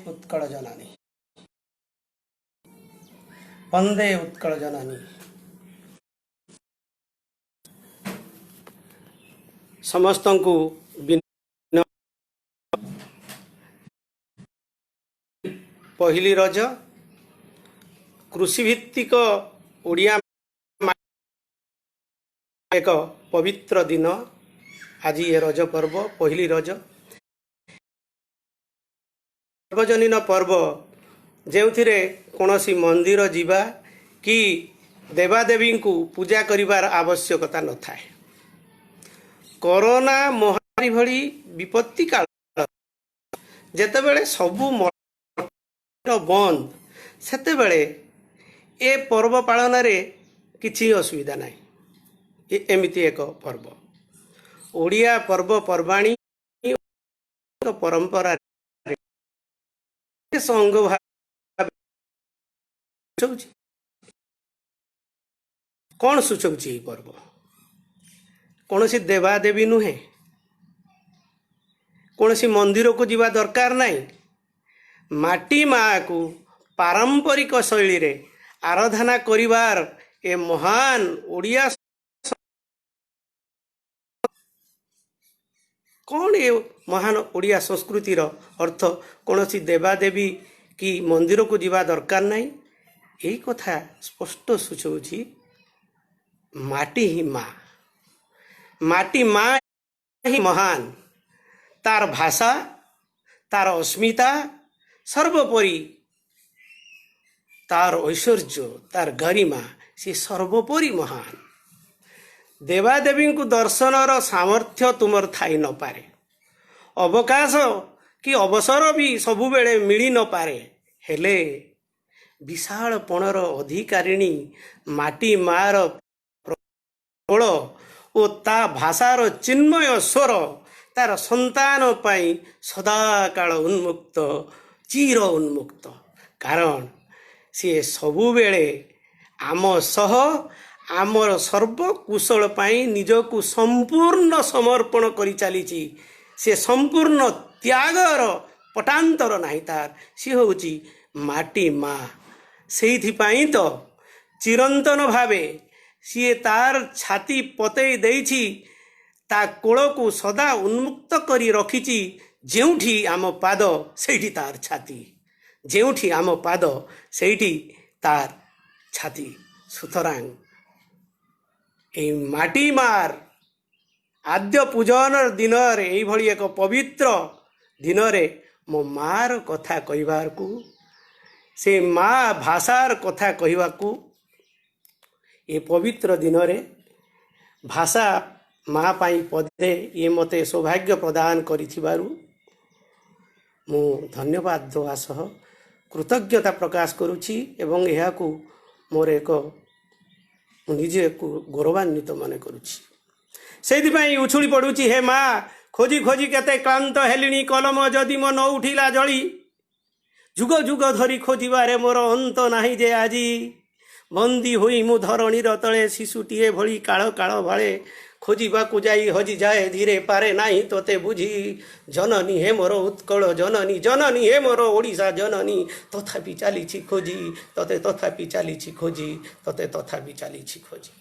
उत्कल जनानी वंदे उत्कल जनानी। समस्त को पहली रज कृषि भित्तिक ओडिया एक पवित्र दिन। आज ये रज पर्व पहली रज सार्वजनीन पर्व जो कौन सी मंदिर जीवा कि देवादेवी को पूजा करिवार आवश्यकता न थाए। कोरोना महामारी भली विपत्ति काल जेतेबेले सबू बंद सेतेबेले ए पर्व पालन रे किछि असुविधा नहीं। एमिति एक पर्व ओडिया पर्व पर्वाणी परंपरा संग कौन सूचक पर्व कौन सी देवादेवी नुहे कौन सी मंदिर को जीवा दरकार नहीं। माटी माँ को पारंपरिक शैली रे आराधना करिवार ए महान ओडिया कौन ये महान ओडिया संस्कृतिर अर्थ कौन सी देवादेवी की मंदिर को जीवा दरकार नहीं। यही कथा स्पष्ट सूचौछि माटी ही माँ माटी माँ ही महान। तार भाषा तार अस्मिता सर्वोपरि तार ऐश्वर्य तार गरिमा सी सर्वोपरि महान। देवादेवी को दर्शनर सामर्थ्य तुमर थाई न पारे अवकाश कि अवसर भी सबु बेले मिली न पारे हेले विशाल पणर अधिकारिणी माटी मार प्रबल ओ ता भाषार चिन्मय स्वर तार संतान पाई सदाकाल उन्मुक्त चिर उन्मुक्त। कारण सी सबु बेले आम सह आमर सर्वकुशल पाई निजकु संपूर्ण समर्पण करि चलीची। से संपूर्ण त्यागर पटांतर नहीं तार सी होची माटी माँ। सेइथिपाई तो चिरंतन भावे सी तार छाती पतई देइछि ता कोल को सदा उन्मुक्त करी रखिछि। जेउठी आम पाद सेठी तार छाती जेउठी आम पाद सेठी तार छाती। सुतरां ए माटी मार आद्य पूजन दिन यही एक पवित्र दिन मो मार कथा कहिबार को से माँ भाषार कथा कहिबा को ये पवित्र दिन भाषा माँ पाई पदे ये मते सौभाग्य प्रदान करिथिबारु मु धन्यवाद देवा सह कृतज्ञता प्रकाश करुछि एवं यह को मोर एक निजे को गौरवान्वित मन करुछि। से उछुड़ी पड़ुछि हे माँ खोजी खोजी केते क्लांत हेलिनी कलम जदि मो न उठिला जली जुग जुग धरी खोजिबारे मोर अंत नाही जे आजी बंदी होई मु धरणीर तले शिशुटीए भली काळ काळ भाळे खोजिबाकु जाई हजि जाए धीरे पारे नाही तोते बुझी जननी हे मोर उत्कल जननी जननी हे मोर ओडिशा जननी तथापि चालिछि खोजी तते तथापि चालिछि खोजी तते तथापि चालिछि खोजी।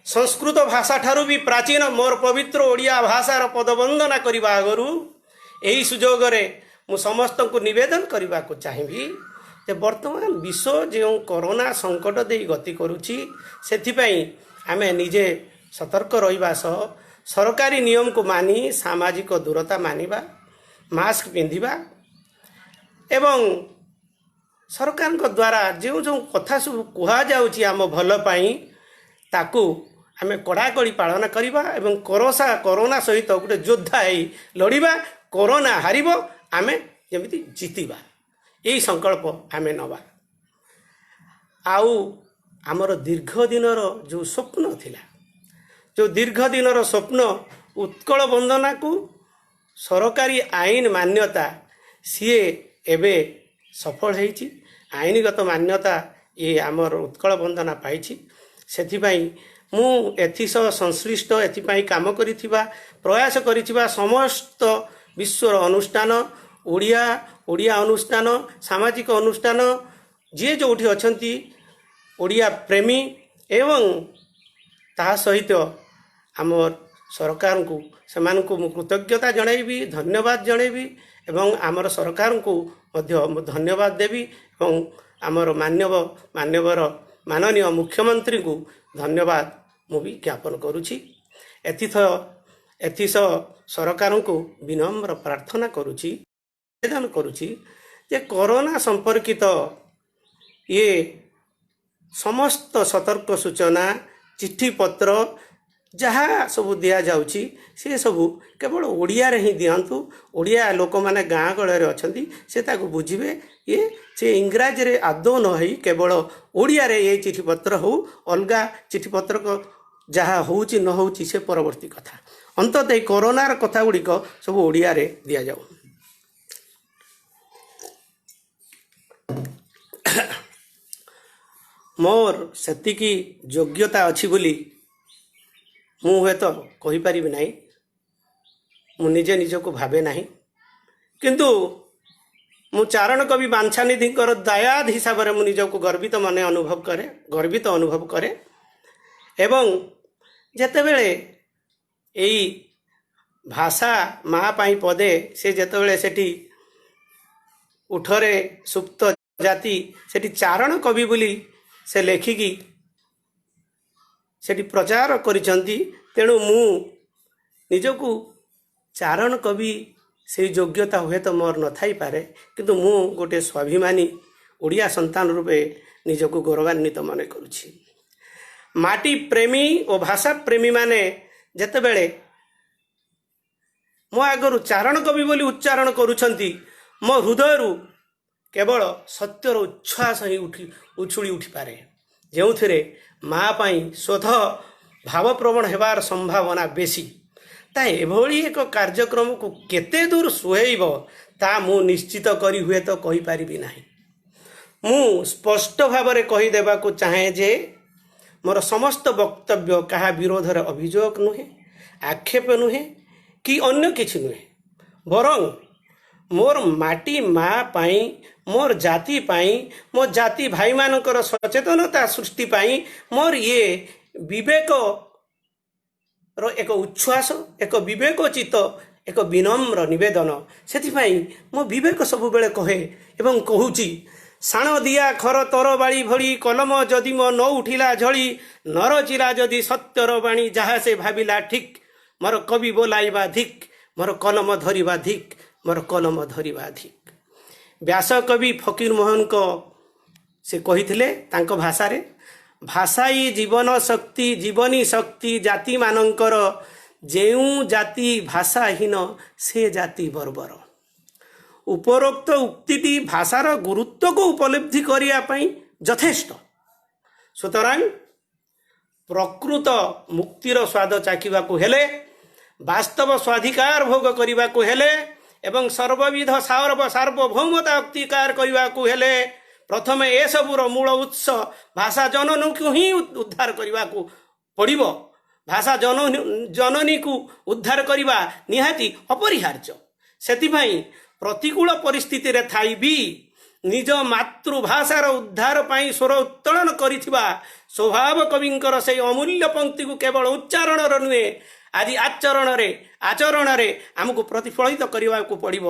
संस्कृत भाषा ठारू भी प्राचीन मोर पवित्र ओडिया भाषार पदवंदना करबा आगरू एही सुजोग रे मु समस्त को निवेदन करबा को चाहिबी जे वर्तमान विश्व जो कोरोना संकट दे गति करुछि सेथिपई आमे निजे सतर्क रहिबा सह सरकारी नियम को मानी सामाजिक दूरता मानिबा मास्क पिंधिबा एवं सरकार को द्वारा जो जो कथा सब कुहा जाउछि आम भल पाई ताकू आमे कड़ाकड़ी पालन करिबा एवं कोरोना सहित गोटे योद्धा है लड़िबा कोरोना हारिबो आमे जेमिति जीतिबा यही संकल्प आमे नबा। आउ आमर दीर्घ दिनर जो स्वप्न थिला जो दीर्घ दिनर स्वप्न उत्कल वंदना को सरकारी आईन मान्यता सीए एबे सफल होईछि। आईनगत मान्यता ये आमर उत्कल वंदना पाइछि। सेथिपाई मु एथिस संश्लिष्ट एथिपाई काम करिथिबा प्रयास करिथिबा समस्त विश्वर अनुष्ठान ଓଡ଼ିଆ ଓଡ଼ିଆ ଅନୁଷ୍ଠାନ ସାମାଜିକ ଅନୁଷ୍ଠାନ ଯିଏ ଯେଉଁଠି ଅଛନ୍ତି ଓଡ଼ିଆ ପ୍ରେମୀ ଏବଂ ତାହା ସହିତ ଆମର ସରକାରଙ୍କୁ ସେମାନଙ୍କୁ ମୁଁ କୃତଜ୍ଞତା ଜଣାଇବି, ଧନ୍ୟବାଦ ଜଣାଇବି ଏବଂ ଆମର ସରକାରଙ୍କୁ ମଧ୍ୟ ଧନ୍ୟବାଦ ଦେବି ଏବଂ ଆମର ମାନନୀୟ ମୁଖ୍ୟମନ୍ତ୍ରୀଙ୍କୁ ଧନ୍ୟବାଦ ମୁଁ ବି ଜ୍ଞାପନ କରୁଛି। ଏଥିସହ ସରକାରଙ୍କୁ ବିନମ୍ର ପ୍ରାର୍ଥନା କରୁଛି, ନିବେଦନ କରୁଛି ଯେ କରୋନା ସମ୍ପର୍କିତ ଇଏ ସମସ୍ତ ସତର୍କ ସୂଚନା ଚିଠିପତ୍ର ଯାହା ସବୁ ଦିଆଯାଉଛି ସେ ସବୁ କେବଳ ଓଡ଼ିଆରେ ହିଁ ଦିଅନ୍ତୁ। ଓଡ଼ିଆ ଲୋକମାନେ ଗାଁ ଗହଳରେ ଅଛନ୍ତି ସେ ତାକୁ ବୁଝିବେ। ସେ ଇଂରାଜୀରେ ଆଦୌ ନ ହୋଇ କେବଳ ଓଡ଼ିଆରେ ଏ ଚିଠିପତ୍ର ହେଉ, ଅଲଗା ଚିଠିପତ୍ର ଯାହା ହେଉଛି ନ ହେଉଛି ସେ ପରବର୍ତ୍ତୀ କଥା। ଅନ୍ତତଃ ଏଇ କରୋନାର କଥା ଗୁଡ଼ିକ ସବୁ ଓଡ଼ିଆରେ ଦିଆଯାଉ। ମୋର ସେତିକି ଯୋଗ୍ୟତା ଅଛି ବୋଲି ମୁଁ ହୁଏତ କହିପାରିବି ନାହିଁ, ମୁଁ ନିଜକୁ ଭାବେ ନାହିଁ, କିନ୍ତୁ ମୁଁ ଚାରଣ କବି ବାଞ୍ଛାନିଧିଙ୍କର ଦାୟାଦ ହିସାବରେ ମୁଁ ନିଜକୁ ଗର୍ବିତ ଅନୁଭବ କରେ ଏବଂ ଯେତେବେଳେ ଏଇ ଭାଷା ମା ପାଇଁ ପଦେ ସେ ଯେତେବେଳେ ସେଠି ଉଠରେ ସୁପ୍ତ ଜାତି ସେଠି ଚାରଣ କବି ବୋଲି ସେ ଲେଖିକି ସେଠି ପ୍ରଚାର କରିଛନ୍ତି, ତେଣୁ ମୁଁ ନିଜକୁ ଚାରଣ କବି ସେଇ ଯୋଗ୍ୟତା ହୁଏତ ମୋର ନଥାଇପାରେ, କିନ୍ତୁ ମୁଁ ଗୋଟିଏ ସ୍ୱାଭିମାନୀ ଓଡ଼ିଆ ସନ୍ତାନ ରୂପେ ନିଜକୁ ଗୌରବାନ୍ୱିତ ମନେ କରୁଛି। ମାଟି ପ୍ରେମୀ ଓ ଭାଷା ପ୍ରେମୀମାନେ ଯେତେବେଳେ ମୋ ଆଗରୁ ଚାରଣ କବି ବୋଲି ଉଚ୍ଚାରଣ କରୁଛନ୍ତି, ମୋ ହୃଦୟରୁ କେବଳ ସତ୍ୟର ଉଚ୍ଛ୍ୱାସ ହିଁ ଉଛୁଳି ଉଠିପାରେ, ଯେଉଁଥିରେ ମା ପାଇଁ ଶୋଧ ଭାବପ୍ରବଣ ହେବାର ସମ୍ଭାବନା ବେଶୀ। ତା ଏଭଳି ଏକ କାର୍ଯ୍ୟକ୍ରମକୁ କେତେ ଦୂର ସୁହେଇବ ତା ମୁଁ ନିଶ୍ଚିତ କରି ହୁଏତ କହିପାରିବି ନାହିଁ। ମୁଁ ସ୍ପଷ୍ଟ ଭାବରେ କହିଦେବାକୁ ଚାହେଁ ଯେ ମୋର ସମସ୍ତ ବକ୍ତବ୍ୟ କାହା ବିରୋଧରେ ଅଭିଯୋଗ ନୁହେଁ, ଆକ୍ଷେପ ନୁହେଁ କି ଅନ୍ୟ କିଛି ନୁହେଁ, ବରଂ ମୋର ମାଟି ମା ପାଇଁ, ମୋର ଜାତି ପାଇଁ, ମୋ ଜାତି ଭାଇମାନଙ୍କର ସଚେତନତା ସୃଷ୍ଟି ପାଇଁ ମୋର ଇଏ ବିବେକର ଏକ ଉଚ୍ଛ୍ୱାସ, ଏକ ବିବେକୋଚିତ ଏକ ବିନମ୍ର ନିବେଦନ। ସେଥିପାଇଁ ମୋ ବିବେକ ସବୁବେଳେ କହେ ଏବଂ କହୁଛି, ଶାଣ ଦିଆ ଖର ତର ବାଳି ଭଳି କଲମ ଯଦି ମୋ ନ ଉଠିଲା ଝଳି, ନରଚିଲା ଯଦି ସତ୍ୟର ବାଣୀ ଯାହା ସେ ଭାବିଲା ଠିକ୍, ମୋର କବି ବୋଲାଇବା ଧିକ୍, ମୋର କଲମ ଧରିବା ଧିକ୍, ମୋର କଲମ ଧରିବା ଧିକ୍। ବ୍ୟାସ କବି ଫକୀର ମୋହନଙ୍କ ସେ କହିଥିଲେ ତାଙ୍କ ଭାଷାରେ, ଭାଷାଇ ଜୀବନୀ ଶକ୍ତି ଜାତିମାନଙ୍କର, ଯେଉଁ ଜାତି ଭାଷାହୀନ ସେ ଜାତି ବର୍ବର। ଉପରୋକ୍ତ ଉକ୍ତିଟି ଭାଷାର ଗୁରୁତ୍ୱକୁ ଉପଲବ୍ଧି କରିବା ପାଇଁ ଯଥେଷ୍ଟ। ସୁତରାଂ ପ୍ରକୃତ ମୁକ୍ତିର ସ୍ୱାଦ ଚାଖିବାକୁ ହେଲେ, ବାସ୍ତବ ସ୍ୱାଧିକାର ଭୋଗ କରିବାକୁ ହେଲେ ଏବଂ ସର୍ବବିଧ ସାର୍ବଭୌମତା ଅକ୍ତିକାର କରିବାକୁ ହେଲେ ପ୍ରଥମେ ଏସବୁର ମୂଳ ଉତ୍ସ ଭାଷା ଜନନୀକୁ ହିଁ ଉଦ୍ଧାର କରିବାକୁ ପଡ଼ିବ। ଭାଷା ଜନନୀକୁ ଉଦ୍ଧାର କରିବା ନିହାତି ଅପରିହାର୍ଯ୍ୟ। ସେଥିପାଇଁ ପ୍ରତିକୂଳ ପରିସ୍ଥିତିରେ ଥାଇ ବି ନିଜ ମାତୃଭାଷାର ଉଦ୍ଧାର ପାଇଁ ସ୍ୱର ଉତ୍ତୋଳନ କରିଥିବା ସ୍ୱଭାବ କବିଙ୍କର ସେହି ଅମୂଲ୍ୟ ପଙ୍କ୍ତିକୁ କେବଳ ଉଚ୍ଚାରଣର ନୁହେଁ, ଆଜି ଆଚରଣରେ ଆମକୁ ପ୍ରତିଫଳିତ କରିବାକୁ ପଡ଼ିବ।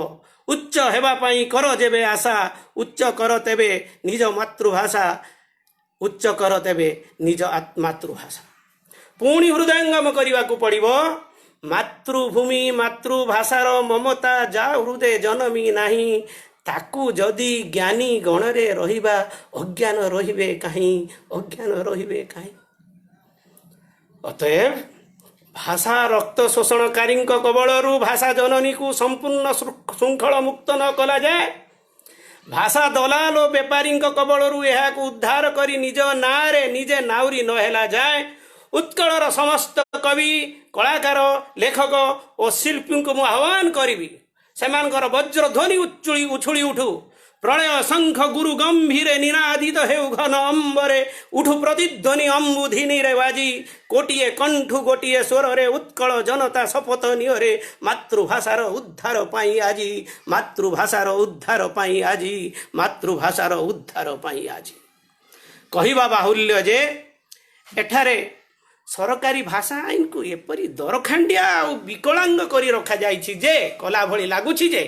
ଉଚ୍ଚ ହେବା ପାଇଁ କର ଯେବେ ଆଶା, ଉଚ୍ଚ କର ତେବେ ନିଜ ମାତୃଭାଷା, ଉଚ୍ଚ କର ତେବେ ନିଜ ମାତୃଭାଷା। ପୁଣି ହୃଦୟଙ୍ଗମ କରିବାକୁ ପଡ଼ିବ, ମାତୃଭୂମି ମାତୃଭାଷାର ମମତା ଯା ହୃଦେ ଜନମି ନାହିଁ, ତାକୁ ଯଦି ଜ୍ଞାନୀ ଗଣରେ ରହିବା ଅଜ୍ଞାନ ରହିବେ କାହିଁ। ଅତଏବ ଭାଷା ରକ୍ତ ଶୋଷଣକାରୀଙ୍କ କବଳରୁ ଭାଷା ଜନନୀକୁ ସମ୍ପୂର୍ଣ୍ଣ ଶୃଙ୍ଖଳ ମୁକ୍ତ ନ କଲାଯାଏ, ଭାଷା ଦଲାଲ ଓ ବେପାରୀଙ୍କ କବଳରୁ ଏହାକୁ ଉଦ୍ଧାର କରି ନିଜ ନାଁରେ ନିଜେ ନାଉରି ନ ହେଲା ଯାଏ, ଉତ୍କଳର ସମସ୍ତ କବି, କଳାକାର, ଲେଖକ ଓ ଶିଳ୍ପୀଙ୍କୁ ମୁଁ ଆହ୍ୱାନ କରିବି, ସେମାନଙ୍କର ବଜ୍ରଧ୍ୱନି ଉଛୁଳି ଉଠୁ, प्रलय शंख गुरु गंभीर निनादित हेउ घन अंबरे उठु प्रतिध्वनि अम्बुधिनी रे बाजी कोटिए कंठु गोटिए स्वर रे उत्कल जनता शपथ नियरे मातृभाषार उद्धार पाई आजी मातृभाषार उद्धार पाई आजी मातृभाषार उद्धार पाई आजी कहवा बाहुल्य जे एठारे सरकारी भाषा आईन को एपरी दरखांडिया और विकलांग करी रखा जाइछि जे कला भली लागुछि जे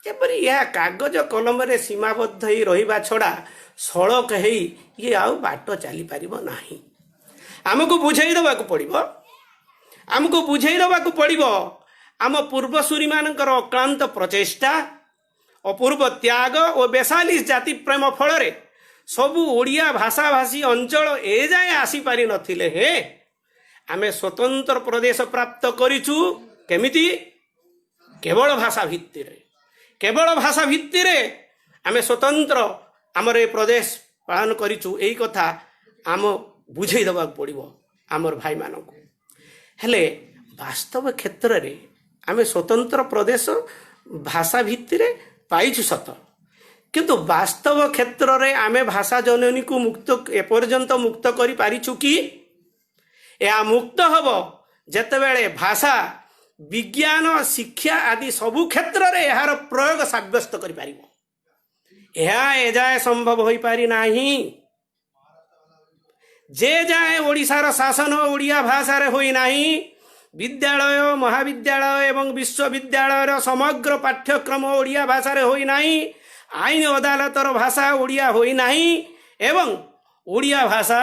जेपरी यह कागज कलम रे सीमाबद्ध ही रहिबा छड़ा सड़क हेई ये आउ बाट चली पारिबो नाही आमको बुझाई देबाकू पड़िबो आमको बुझाई देबाकू पड़िबो आम पूर्वसूरी मानकर अक्लांत प्रचेष्टा अपूर्व त्याग और बेसालिस जाति प्रेम फल रे सबु ओडिया भाषा भाषी अंचल ए जाए आसी पारि नथिले हे आमे स्वतंत्र प्रदेश प्राप्त करिछु केमिति केवल भाषा भित्ति रे केवल भाषा भित्ति रे आमे स्वतंत्र आमर ए प्रदेश पालन करिछु एई कथा आम बुझेई दबाक पड़िबो आमर भाई मानकु हेले वास्तव क्षेत्र रे आमे स्वतंत्र प्रदेश भाषा भित्ति रे पाइछु सत किंतु वास्तव क्षेत्र रे आमे भाषा जननी को मुक्त एपर्यंत मुक्त करि पारिछु कि या मुक्त हब जेतेबेले भाषा विज्ञान शिक्षा आदि सबु क्षेत्र रे यार प्रयोग साब्यस्त करि पारिबो यह एजाए संभव होई पारि नाही जे जाए ओडिशार शासन ओडिया भाषा रे होई नाही विद्यालय महाविद्यालय एवं विश्वविद्यालय समग्र पाठ्यक्रम ओडिया भाषा रे होई नाही आईन अदालतर भाषा ओडिया होई नाही एवं ओडिया भाषा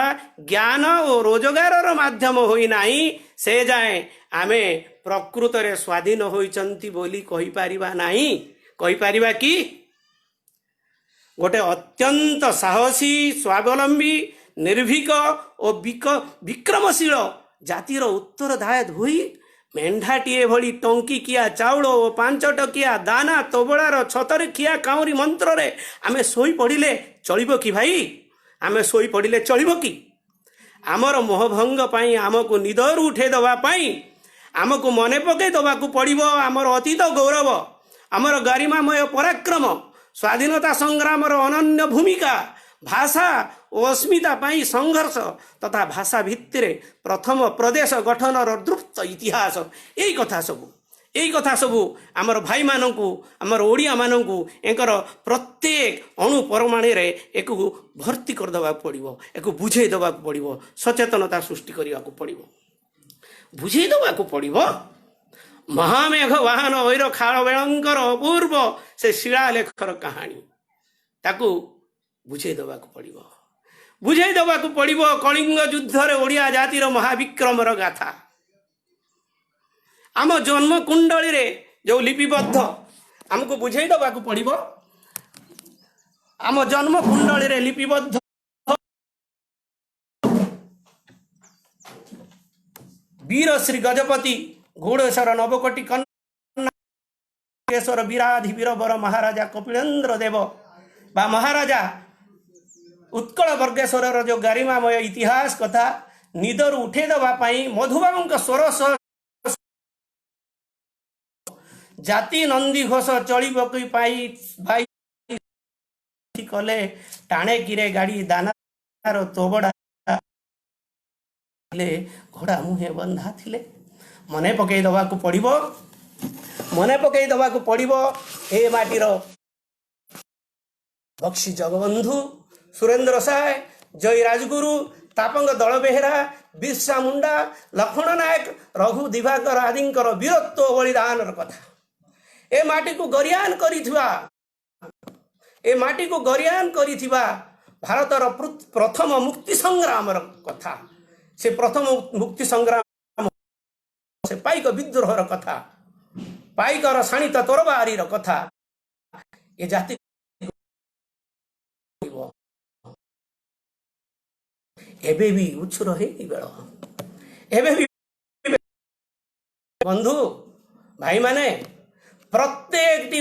ज्ञान और रोजगार माध्यम होई नाही से जाए आमे प्रकृत रे स्वाधीन होइचंती बोली कहि पारिबा नाही कहि पारिबा कि गोटे अत्यंत साहसी स्वावलंबी निर्भीक और विक्रमशील जातिर उत्तरदाय धोई मेंढाटीए भली टंकी किया चाउल और 5 टकिया दाना तोबड़ार छतरे खिया काउरी मंत्र रे आमे सोई पड़िले चलिबो कि भाई आमे सोई पड़िले चलिबो कि आमर मोहभंग पाई आमको निदर उठे दवा पाई आमको मने पके दबाकू पड़िबो आमर अतीत गौरव आमर गरिमामय पराक्रम स्वाधीनता संग्राम अनन्य भूमिका भाषा और अस्मिता पाई संघर्ष तथा भाषा भित्तिरे प्रथम प्रदेश गठन द्रुप्त इतिहास यही कथा सबू आमर भाई मानकू आमर ओडिया मानकू एकर प्रत्येक अणु परमाणु रे एक भर्ती कर दबा पड़िबो एक बुझे दबा पड़िबो सचेतनता सृष्टि करिया को पड़िबो बुझे दबा पड़िबो महामेघ वाहन ओइर खाल बेलंकर अपूर्व से शिलालेखर कहानी ताकू बुझे दबा पड़िबो कलिंग युद्ध रे ओडिया जातिर महाविक्रमर गाथा आम जन्म कुंडली रे जो लिपिबद्ध आमको बुझे दबा पड़िबो आम जन्म कुंडली रे लिपिबद्ध वीर श्री गजपति घोड़ेश्वर नवकोटि कन्नाकेश्वर वीराधि वीरवर महाराजा कपिलेन्द्र देव बा महाराजा उत्कल वर्गेश्वर जो गरिमामय इतिहास कथा निदर उठे दबा पाई मधुबाबू स्वर जाति नंदी घोष चलिब पाई भाई कले टाणे किरे गाड़ी दानार तोबड़ा घोड़ा मुहे बंधा थिले मने पकई दबाकू पड़िबो ए माटीर बक्सी जगबंधु सुरेंद्र साय जय राजगुरु तापंग दल बेहेरा बिरसा मुंडा लक्ष्मण नायक रघु दिवाकर आदिंकर वीरत्व बलिदान कथा ए माटी को गरियान करिथिबा भारतर प्रथम मुक्ति संग्राम कथा से प्रथम मुक्ति संग्राम से पाइक विद्रोहर कथा पाइकर शाणित तोरबारीर कथा ये जाति एबे भी उछुर है बेल एबे भी बंधु भाई माने प्रत्येक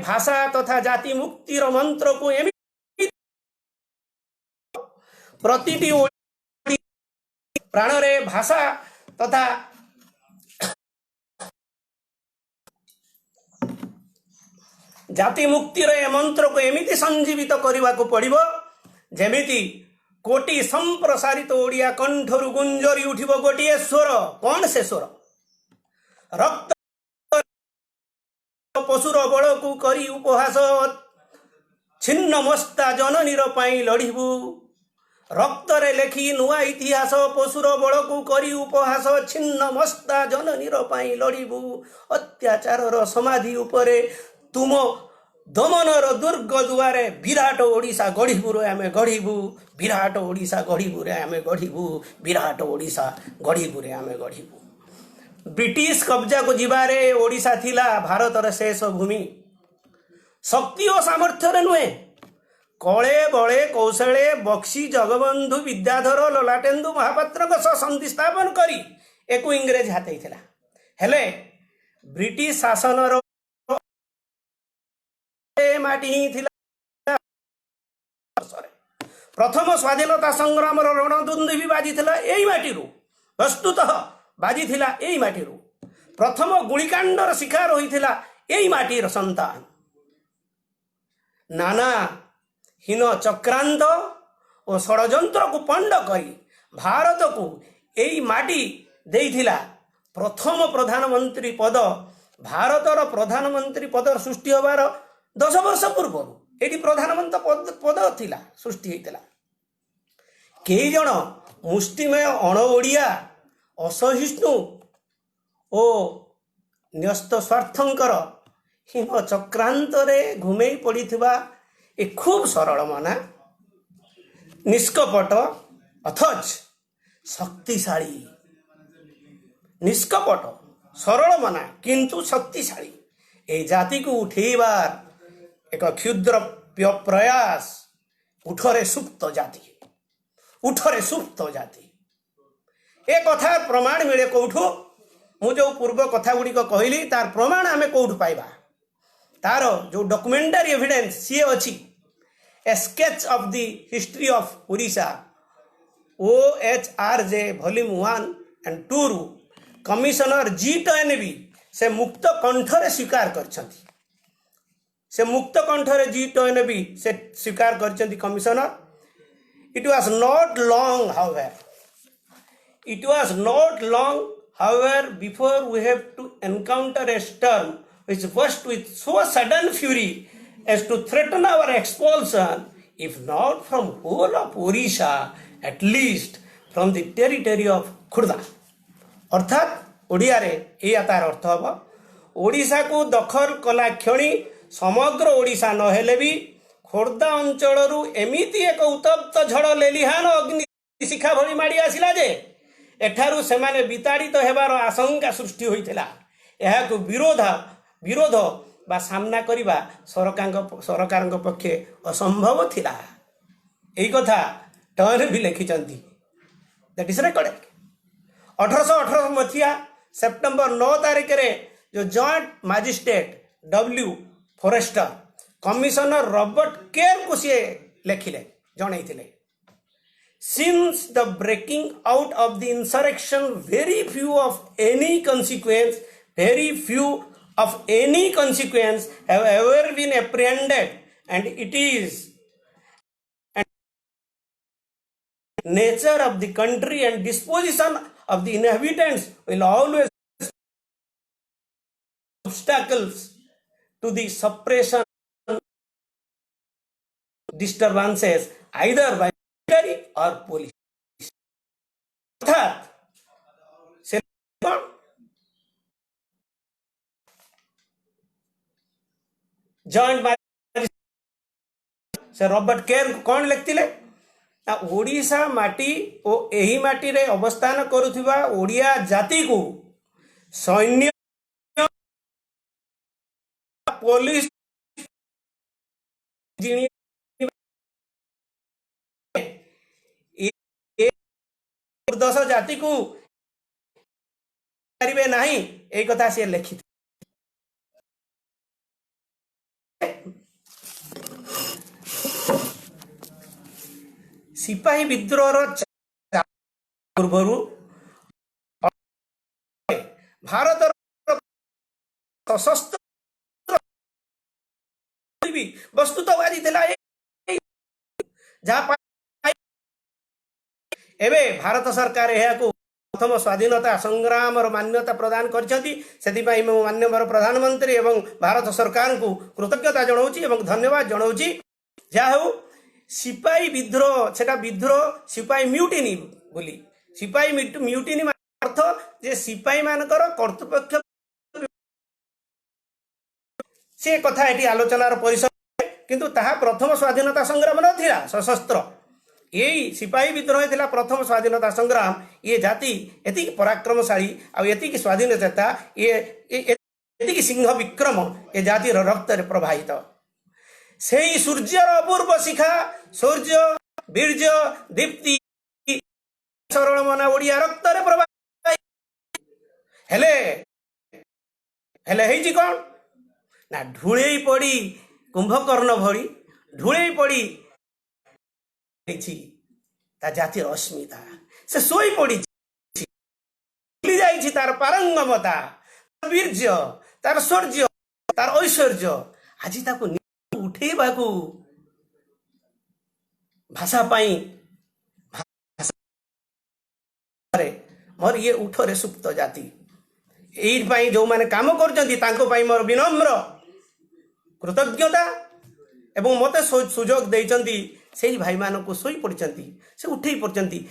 भाषा तथा जाति मुक्तिर मंत्र को प्रतिटी प्राण रे भाषा तथा ଜାତି ମୁକ୍ତିର ଏ ମନ୍ତ୍ରକୁ ଏମିତି ସଞ୍ଜୀବିତ କରିବାକୁ ପଡ଼ିବ ଯେମିତି କୋଟି ସମ୍ପ୍ରସାରିତ ଓଡ଼ିଆ କଣ୍ଠରୁ ଗୁଞ୍ଜରି ଉଠିବ ଗୋଟିଏ ସ୍ୱର। କ'ଣ ସେ ସ୍ୱର? ରକ୍ତ ପଶୁର ବଳକୁ କରି ଉପହାସ, ଛିନ୍ନ ମସ୍ତା ଜନନୀର ପାଇଁ ଲଢ଼ିବୁ। ରକ୍ତରେ ଲେଖି ନୂଆ ଇତିହାସ, ପଶୁର ବଳକୁ କରି ଉପହାସ, ଛିନ୍ନ ମସ୍ତା ଜନନୀର ପାଇଁ ଲଢ଼ିବୁ। ଅତ୍ୟାଚାରର ସମାଧି ଉପରେ ତୁମ ଦମନର ଦୁର୍ଗ ଦୁଆରେ ବିରାଟ ଓଡ଼ିଶା ଗଢ଼ିବୁରେ ଆମେ ଗଢ଼ିବୁ। ବିରାଟ ଓଡ଼ିଶା ଗଢ଼ିବୁରେ ଆମେ ଗଢ଼ିବୁ। ବିରାଟ ଓଡ଼ିଶା ଗଢ଼ିବୁରେ ଆମେ ଗଢ଼ିବୁ। ବ୍ରିଟିଶ କବ୍ଜାକୁ ଯିବାରେ ଓଡ଼ିଶା ଥିଲା ଭାରତର ଶେଷ ଭୂମି। ଶକ୍ତି ଓ ସାମର୍ଥ୍ୟରେ ନୁହେଁ, କଳେ ବଳେ କୌଶଳେ ବକ୍ସି ଜଗବନ୍ଧୁ ବିଦ୍ୟାଧର ଲଲାଟେନ୍ଦୁ ମହାପାତ୍ରଙ୍କ ସହ ସନ୍ଧି ସ୍ଥାପନ କରି ଏକୁ ଇଂରେଜ ହାତେଇଥିଲା। ହେଲେ ବ୍ରିଟିଶ ଶାସନର ମାଟି ହିଁ ଥିଲା। ପ୍ରଥମ ସ୍ୱାଧୀନତା ସଂଗ୍ରାମର ରଣଦୁନ୍ଦୁଭି ବାଜିଥିଲା ଏଇ ମାଟିରୁ। ବସ୍ତୁତଃ ବାଜିଥିଲା ଏଇ ମାଟିରୁ। ପ୍ରଥମ ଗୁଳିକାଣ୍ଡର ଶିକାର ହୋଇଥିଲା ଏଇ ମାଟିର ସନ୍ତାନ। ନାନା ହୀନ ଚକ୍ରାନ୍ତ ଓ ଷଡ଼ଯନ୍ତ୍ରକୁ ପଣ୍ଡ କରି ଭାରତକୁ ଏଇ ମାଟି ଦେଇଥିଲା ପ୍ରଥମ ପ୍ରଧାନମନ୍ତ୍ରୀ ପଦ। ଭାରତର ପ୍ରଧାନମନ୍ତ୍ରୀ ପଦ ସୃଷ୍ଟି ହେବାର 10 ବର୍ଷ ପୂର୍ବରୁ ଏଠି ପ୍ରଧାନମନ୍ତ୍ରୀ ପଦ ଥିଲା, ସୃଷ୍ଟି ହୋଇଥିଲା। କେହି ଜଣ ମୁଷ୍ଟିମେୟ ଅଣ ଓଡ଼ିଆ, ଅସହିଷ୍ଣୁ ଓ ନ୍ୟସ୍ତ ସ୍ୱାର୍ଥଙ୍କର ହୀନ ଚକ୍ରାନ୍ତରେ ଘୁମେଇ ପଡ଼ିଥିବା ଏ ଖୁବ୍ ସରଳ ମନା, ନିଷ୍କପଟ ଅଥଚ ଶକ୍ତିଶାଳୀ, ନିଷ୍କପଟ ସରଳ ମନା କିନ୍ତୁ ଶକ୍ତିଶାଳୀ ଏ ଜାତିକୁ ଉଠେଇବାର ଏକ କ୍ଷୁଦ୍ର ପ୍ରୟାସ। ଉଠରେ ସୁପ୍ତ ଜାତି, ଉଠରେ ସୁପ୍ତ ଜାତି। ଏ କଥାର ପ୍ରମାଣ ମିଳେ କେଉଁଠୁ? ମୁଁ ଯେଉଁ ପୂର୍ବ କଥା ଗୁଡ଼ିକ କହିଲି ତାର ପ୍ରମାଣ ଆମେ କେଉଁଠୁ ପାଇବା? ତାର ଯେଉଁ ଡକୁମେଣ୍ଟାରୀ ଏଭିଡେନ୍ସ ସିଏ ଅଛି। A sketch of the history of Odisha, OHRJ volume 1 and 2ରୁ କମିଶନର G.N.B. ସେ ମୁକ୍ତ କଣ୍ଠରେ ସ୍ୱୀକାର କରିଛନ୍ତି। ସେ ମୁକ୍ତ କଣ୍ଠରେ G.N.B. ସେ ସ୍ୱୀକାର କରିଛନ୍ତି commissioner. It was not long, however, before we have to encounter a storm which burst with so sudden fury as to threaten our expulsion, if not from whole of Orissa, at least from the territory of Khurda. अर्थात ओडिया रे एया तार अर्थ हम ओडिशा को दखल कला क्षणी समग्र ओडिशा न हेले भी खोर्धा अंचल एमिति एक उत्तप्त झड़ लेलिहान अग्नि शिखा भली माड़ी आसिला जे एठारु सेमाने विताड़ित हेबार आशंका सृष्टि होइथिला। एहाकु विरोध बा सामना करिबा सरकार पक्षे असंभव थिला। एई कथा टन भी लिखिचंती। That is recorded. 1818 मथिया सेप्टेम्बर 9 तारिख रे जो joint magistrate W Forester commissioner Robert Ker को सी लिखिले जनईथिले। Since the breaking out of the insurrection, very few of any consequence have ever been apprehended, and it is nature of the country and disposition of the inhabitants will always obstacles to the suppression disturbances either by military or police. अर्थात joint से Robert केर कौन लिखते ओडिशा माटी और एही माटी रे अवस्थान करुथिबा ओडिया जाति को सैन्य पुलिस दस जाति को करिवे नहीं एक कथा से लिखित। सिपाही विद्रोह पूर्व भारत सशस्त्र वस्तुतवादी थिला जहाँ एवं भारत सरकार यह प्रथम स्वाधीनता संग्राम मान्यता प्रदान कर माननीय प्रधानमंत्री एवं भारत सरकार को कृतज्ञता जनाऊँ धन्यवाद जनाऊँ जहा हो सिपाही विद्रोह से विद्रोह सिपाही म्यूटिनी बोली सिपाही म्यूटिनी अर्थ जे सिपाही मानकर कर्तृपक्ष से कथा ये आलोचनार परिसर किंतु ताहा प्रथम स्वाधीनता संग्राम नथिला सशस्त्र यही सिपाही विद्रोह थिला प्रथम स्वाधीनता संग्राम ये जाति एति पराक्रमशाली आ एति स्वाधीन चेता ये एति सिंह विक्रम ये जातिर रक्त प्रवाहित से सूर्यर अपूर्व शिखा सूर्य वीर्य दीप्ति सरल मना ओडिया रक्त प्रवाहित हेले हेले हेजी कौन ना ढूले पड़ी कुंभकर्ण भरी ढूले पड़ी ता जातिर अस्मिता से सोई पड़ी भूली जाइछि तार पारंगमता वीर्य तार शौर्य तार ऐश्वर्य आज ताको उठेबाकू भाषा पाई मोर ये उठरे सुप्त जाति यही जो माने काम कर मोर विनम्र कृतज्ञता एवं मते सुजोग देइचंती से भाई मान को सोई पड़ती से उठे पड़ती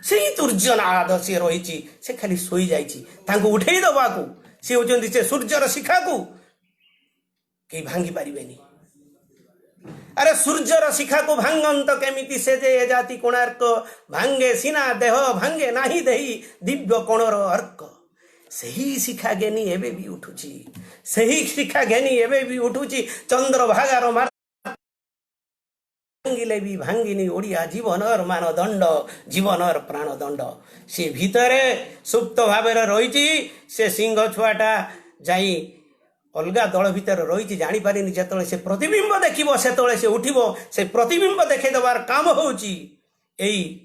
से तुर्जनाद सी रही से खाली सोई जाइए उठे दबा को सी होचंती से सूर्यर शिखा को कहीं भांगी पारिबेनी अरे सूर्यर शिखा को भांगंत केमिति से जे जाति कोणार्क भांगे सिना देह भांगे नाही देही दिव्य कोणर अर्क सही शिखा ज्ञानी एवं भी उठुची सही शिखा ज्ञानी एवं भी उठुची चंद्रभागार मार भांगिले भी भांगिनी ओडिया जीवनर मानदंड जीवनर प्राणदंड से भितरे सुप्त भाव रही से सिंह छुआटा जाई अलगा दल भितर रही जापारे जो से प्रतिबिंब देखिब से उठिब से प्रतिबिंब देखे देवार काम होची एई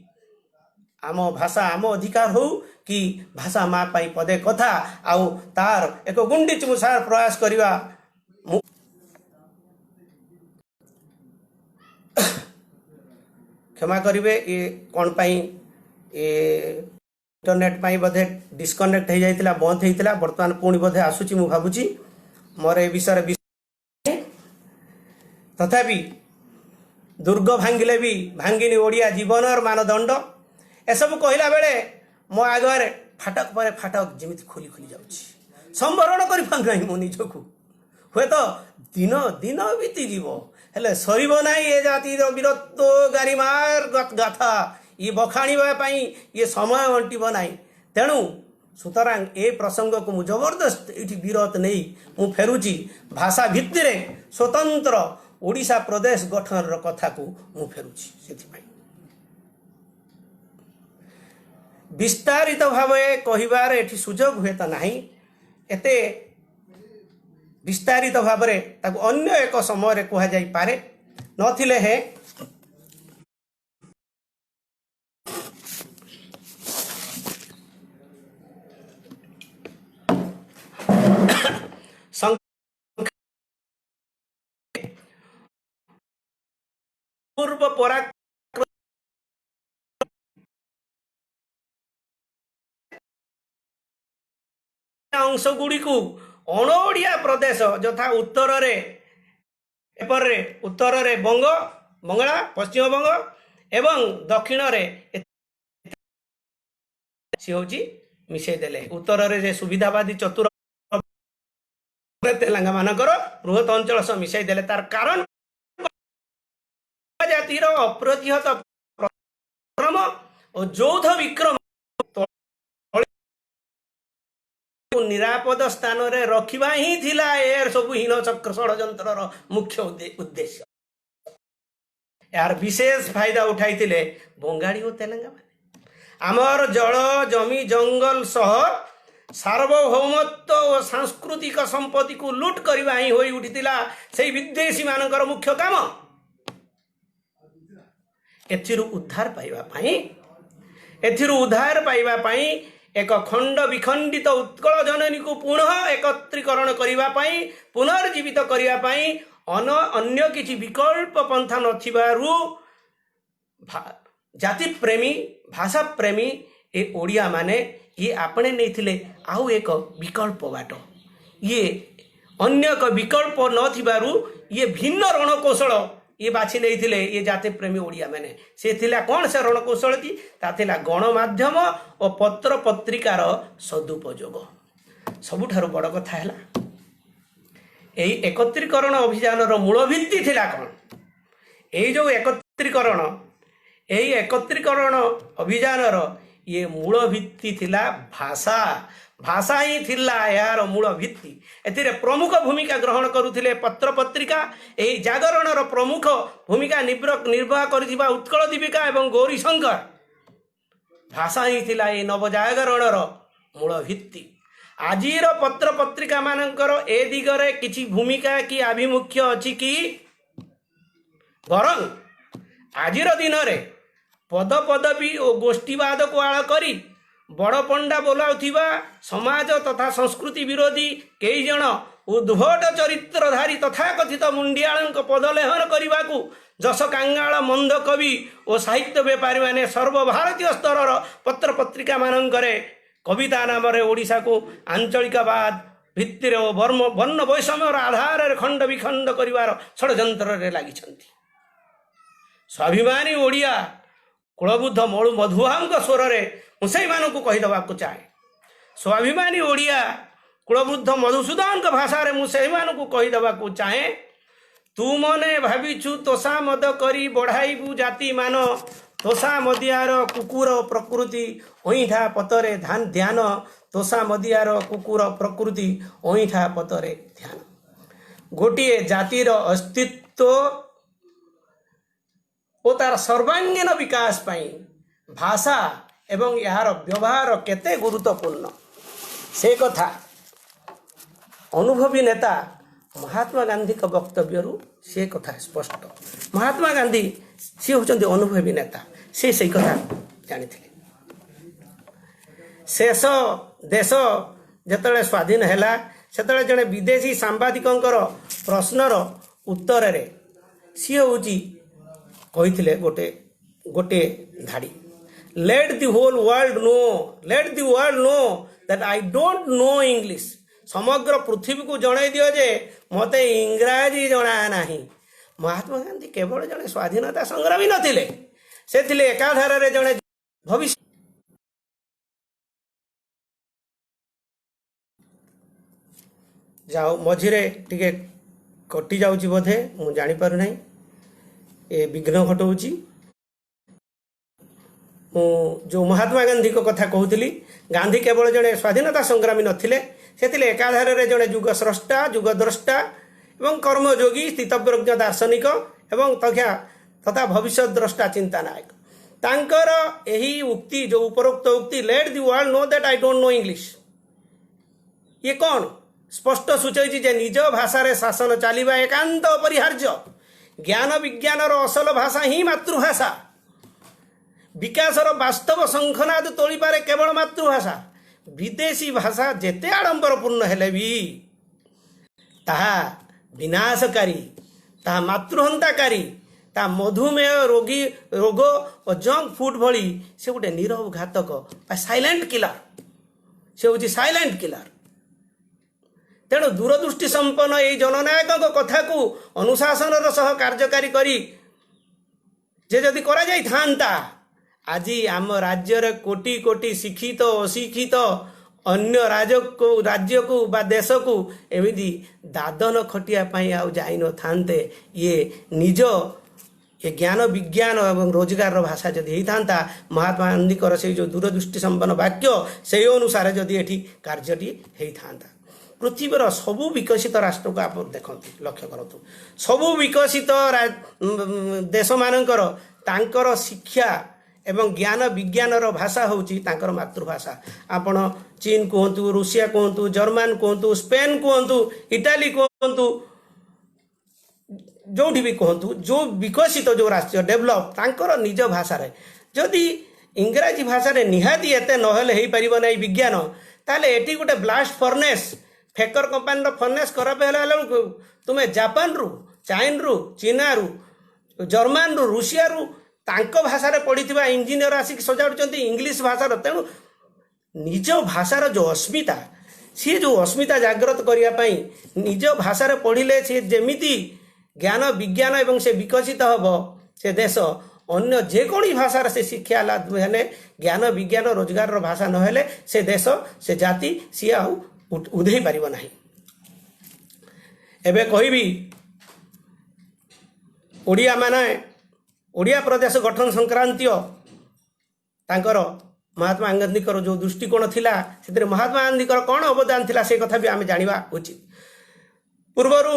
आम भाषा आम अधिकार हो कि भाषा माँ पाई पदे कथा आउ तार एक गुंडी चुमुसार प्रयास करवा क्षमा करिवे ये कौन पाई इंटरनेट पाई बोधे डिस्कनेक्ट हो जाइतिला बंद होइतिला वर्तमान पुणी बोधे आसुची मु भाबुची मोर ए विषय तथापि दुर्ग भांगिले भी भांगिनी ओडिया जीवनर मानदंड एसबू कहला बेले मो आगे फाटक पर फाटक जमी खोली खोली जाऊँगी संवरण कर मो निजक हे तो दिन दिन बीतीज हेले सरीब ना ये जातिर वीरत्व गारिमार गाथा ये बखाणीवाई ये समय अंटब ना तेणु सुतरां ए प्रसंग को मु जबरदस्त ये विरत नहीं मु फेरुची भाषा भित्तिर स्वतंत्र ओडिशा प्रदेश गठन कथा को मु फेरुची से विस्तारित भाव कहिबार एठी सुजोग हुए तो नहीं एते विस्तारित भाव अन्य एक समय कह जाई पारे नथिले है पूर्व पराक्रम अंश गुड़ी को अणओडिया प्रदेश यथा उत्तर रे एपर रे उत्तर रे बंग बंगला पश्चिम बंग एवं दक्षिण रे सी होची मिसई देले उत्तर रे जे सुविधावादी चतुर तेलंगा मानकर बृहत अंचल सह मिसई देले तार कारण जातिर अप्रतिहत क्रम और यौध विक्रम निरापद स्थान रे रखिबा ही थिला एर सब हीन चक्र षड्यंत्र मुख्य उद्देश्य यार विशेष फायदा उठाई बंगाली और तेलंगा माने आमर जल जमी जंगल सह सार्वभौमत्व और सांस्कृतिक संपत्ति को लुट करवा ही होई उठितिला से विदेशी मानकर मुख्य काम एथिरु उद्धार पाइबा पाई एक खंड विखंडित उत्कल जननी को पुनः एकत्रीकरण करने पुनर्जीवित करने अन्य किसी विकल्प पंथा नथिबारु जाति प्रेमी भाषा प्रेमी ए ओडिया माने ये आपणे नहीं आउ एक विकल्प बाट ये अन्य एक विकल्प नथिबारु ये भिन्न रणकौशल ये बाछि नहीं ये जाति प्रेमी ओडिया मैंने से थिला कौन से रणकौशल की थिला गणमाध्यम और पत्र पत्रिकार सदुपयोग सबुठारु बड़ कथा है यही एकत्रीकरण अभियान मूल भित्ति थिला कौन यही जो एकत्रीकरण अभियान ये मूल भित्ति थिला भाषा भाषा ही थिला यार मूल भित्ति एथिरे प्रमुख भूमिका ग्रहण करुथिले पत्र पत्रिका एही जागरण प्रमुख भूमिका निर्वाह करिथिबा उत्कल दीपिका एवं गौरी शंकर भाषा ही थिला ए नवजागरण मूल भित्ति आजिर पत्र पत्रिका मानकर ए दिगरे किछि भूमिका कि आभिमुख्य अछि कि बरं आजिर दिन रे पद पदवी और गोष्ठीवाद को आड़ करी बड़ पंडा बोलाउथिबा समाज तथा संस्कृति विरोधी कई जन उद्भट चरित्रधारी तथा कथित मुंडियाळंक पदलेहन करने जस कांगाल मंद कवि और साहित्य बेपारी माने सर्वभारतीय स्तर पत्र पत्रिका मानकरे कविता नाम ओडिशा को आंचलिकवाद भित्तिर वर्ण वैषम्यर आधार खंड विखंड कर षड्यंत्र लगी स्वाभिमानी ओडिया कुलबुद्ध मधुआं स्वर में मुझे मानू कहीदेवाक चाहे स्वाभिमानी ओडिया कुलबुद्ध मधुसूदन भाषा रे मुझे मानू कहीदेवाक चाहे तू मने भाविछु तोषा मद करी बढ़ाइबू जाति मान तोषा मदियार कुकुर प्रकृति ओइठा पतरे ध्यान तोषा मदियार कुकुर प्रकृति ओइठा पतरे ध्यान गोटे जातिर अस्तित्व और तार सर्वांगीन विकास पाई भाषा एवं यार व्यवहार केते गुरुत्वपूर्ण से कथा अनुभवी नेता महात्मा गांधी का वक्तव्य से कथा स्पष्ट महात्मा गांधी सी होचंदी अनुभवी नेता से सही कथा जानी शेष देश जेतले स्वाधीन हैला सेतले जने विदेशी सांबादिकंकर प्रश्नर उत्तर रे सी होची कही गोटे गोटे धाड़ी let the whole world know that I don't know English समग्र पृथ्वी को जणाई दियो जे मते इंग्राजी जना नाही महात्मा गांधी केवल जने स्वाधीनता संग्रामी नथिले से थिले एकाधार रे जने भविष्य जाओ मझिरे टिके कटि जाउची बोधे मु जानि पारु नाही ए विघ्न घटाऊँगी जो महात्मा गांधी को कथा कहूली गांधी केवल जड़े स्वाधीनता संग्रामी नथिले से एकाधार रे जड़े जुग स्रष्टा जुगद्रष्टा एवं कर्मयोगी स्थितप्रज्ञ दार्शनिक एवं तथा भविष्य द्रष्टा चिंता नायक तांकर यही उक्ति जो उपरोक्त उक्ति let the world know that I don't know English ये कौन स्पष्ट सूचय जे निज भाषा रे शासन चलिबा एकांत अपरिहार्य ज्ञान विज्ञान असल भाषा ही मातृभाषा विकासर वास्तव शंखनाद तोली पारे केवल मातृभाषा विदेशी भाषा जेते आडंबरपूर्ण हेले भी ताहा विनाशकारी ताहा मातृहंताकारी ता मधुमेह रोगी रोग और जंक फूड भली से गोटे नीरव घातक साइलेंट किलर से हूँ साइलेंट किलर तेणु दूरदृष्टि संपन्न ये जननायक कथा को अनुशासन सह कार्यकारी करी जे जदि करा जाई थांता आज आम राज्य कोटि कोटि शिक्षित अशिक्षित अन्य राज्य को बा देश को एमती दादन खटिया आउ जाई न थांते ये निज ये ज्ञान विज्ञान एवं रोजगार भाषा जदि होता महात्मा गांधी से जो दूरदृष्टि संपन्न वाक्य से अनुसार जदि ये कार्यटी होता पृथ्वीर सबु विकसित राष्ट्र को आप देखते लक्ष्य करतु सबु विकसित देश मानकर तांकर शिक्षा एवं ज्ञान विज्ञान भाषा होची तांकर मातृभाषा आपण चीन कहतु रूसिया कहतु जर्मन कहतु स्पेन कहतु इटाली कहतु जो भी कहतु जो विकसित जो राष्ट्र डेभलप तांकर निज भाषा रे जदि इंग्राजी भाषा रे निहाती एते नहले हेई परिबो नै विज्ञान ताले एटी गोटे ब्लास्ट फर्नेस फेकर कंपनी रो फर्नेस खराब हेला बेलू तुमे जापान रु चाइन रु चीना रु जर्मन रु रूसिया रु तांको भाषा रे पढ़िथिबा इंजीनियर आसिक सजाडुचंती इंग्लिश भाषा रो तेणु निज भाषार जो अस्मिता सी जो अस्मिता जागृत करिया पई निज भाषा रे पढ़िले सी जेमिति ज्ञान विज्ञान एवं से विकसित हबो से देश अन्य जेकोणी भाषार से शिक्षा लाभ हेले ज्ञान विज्ञान रोजगार भाषा नहेले से देश से जाति सी आउ उधेई पारिबो नाही। एबे कहबी ओडिया माने ओडिया प्रदेश गठन संक्रांतीय तांकर महात्मा गांधी जो दृष्टिकोण थिला से महात्मा गांधी कौन अवदान थिला से कथा भी आम जाना उचित। पूर्वर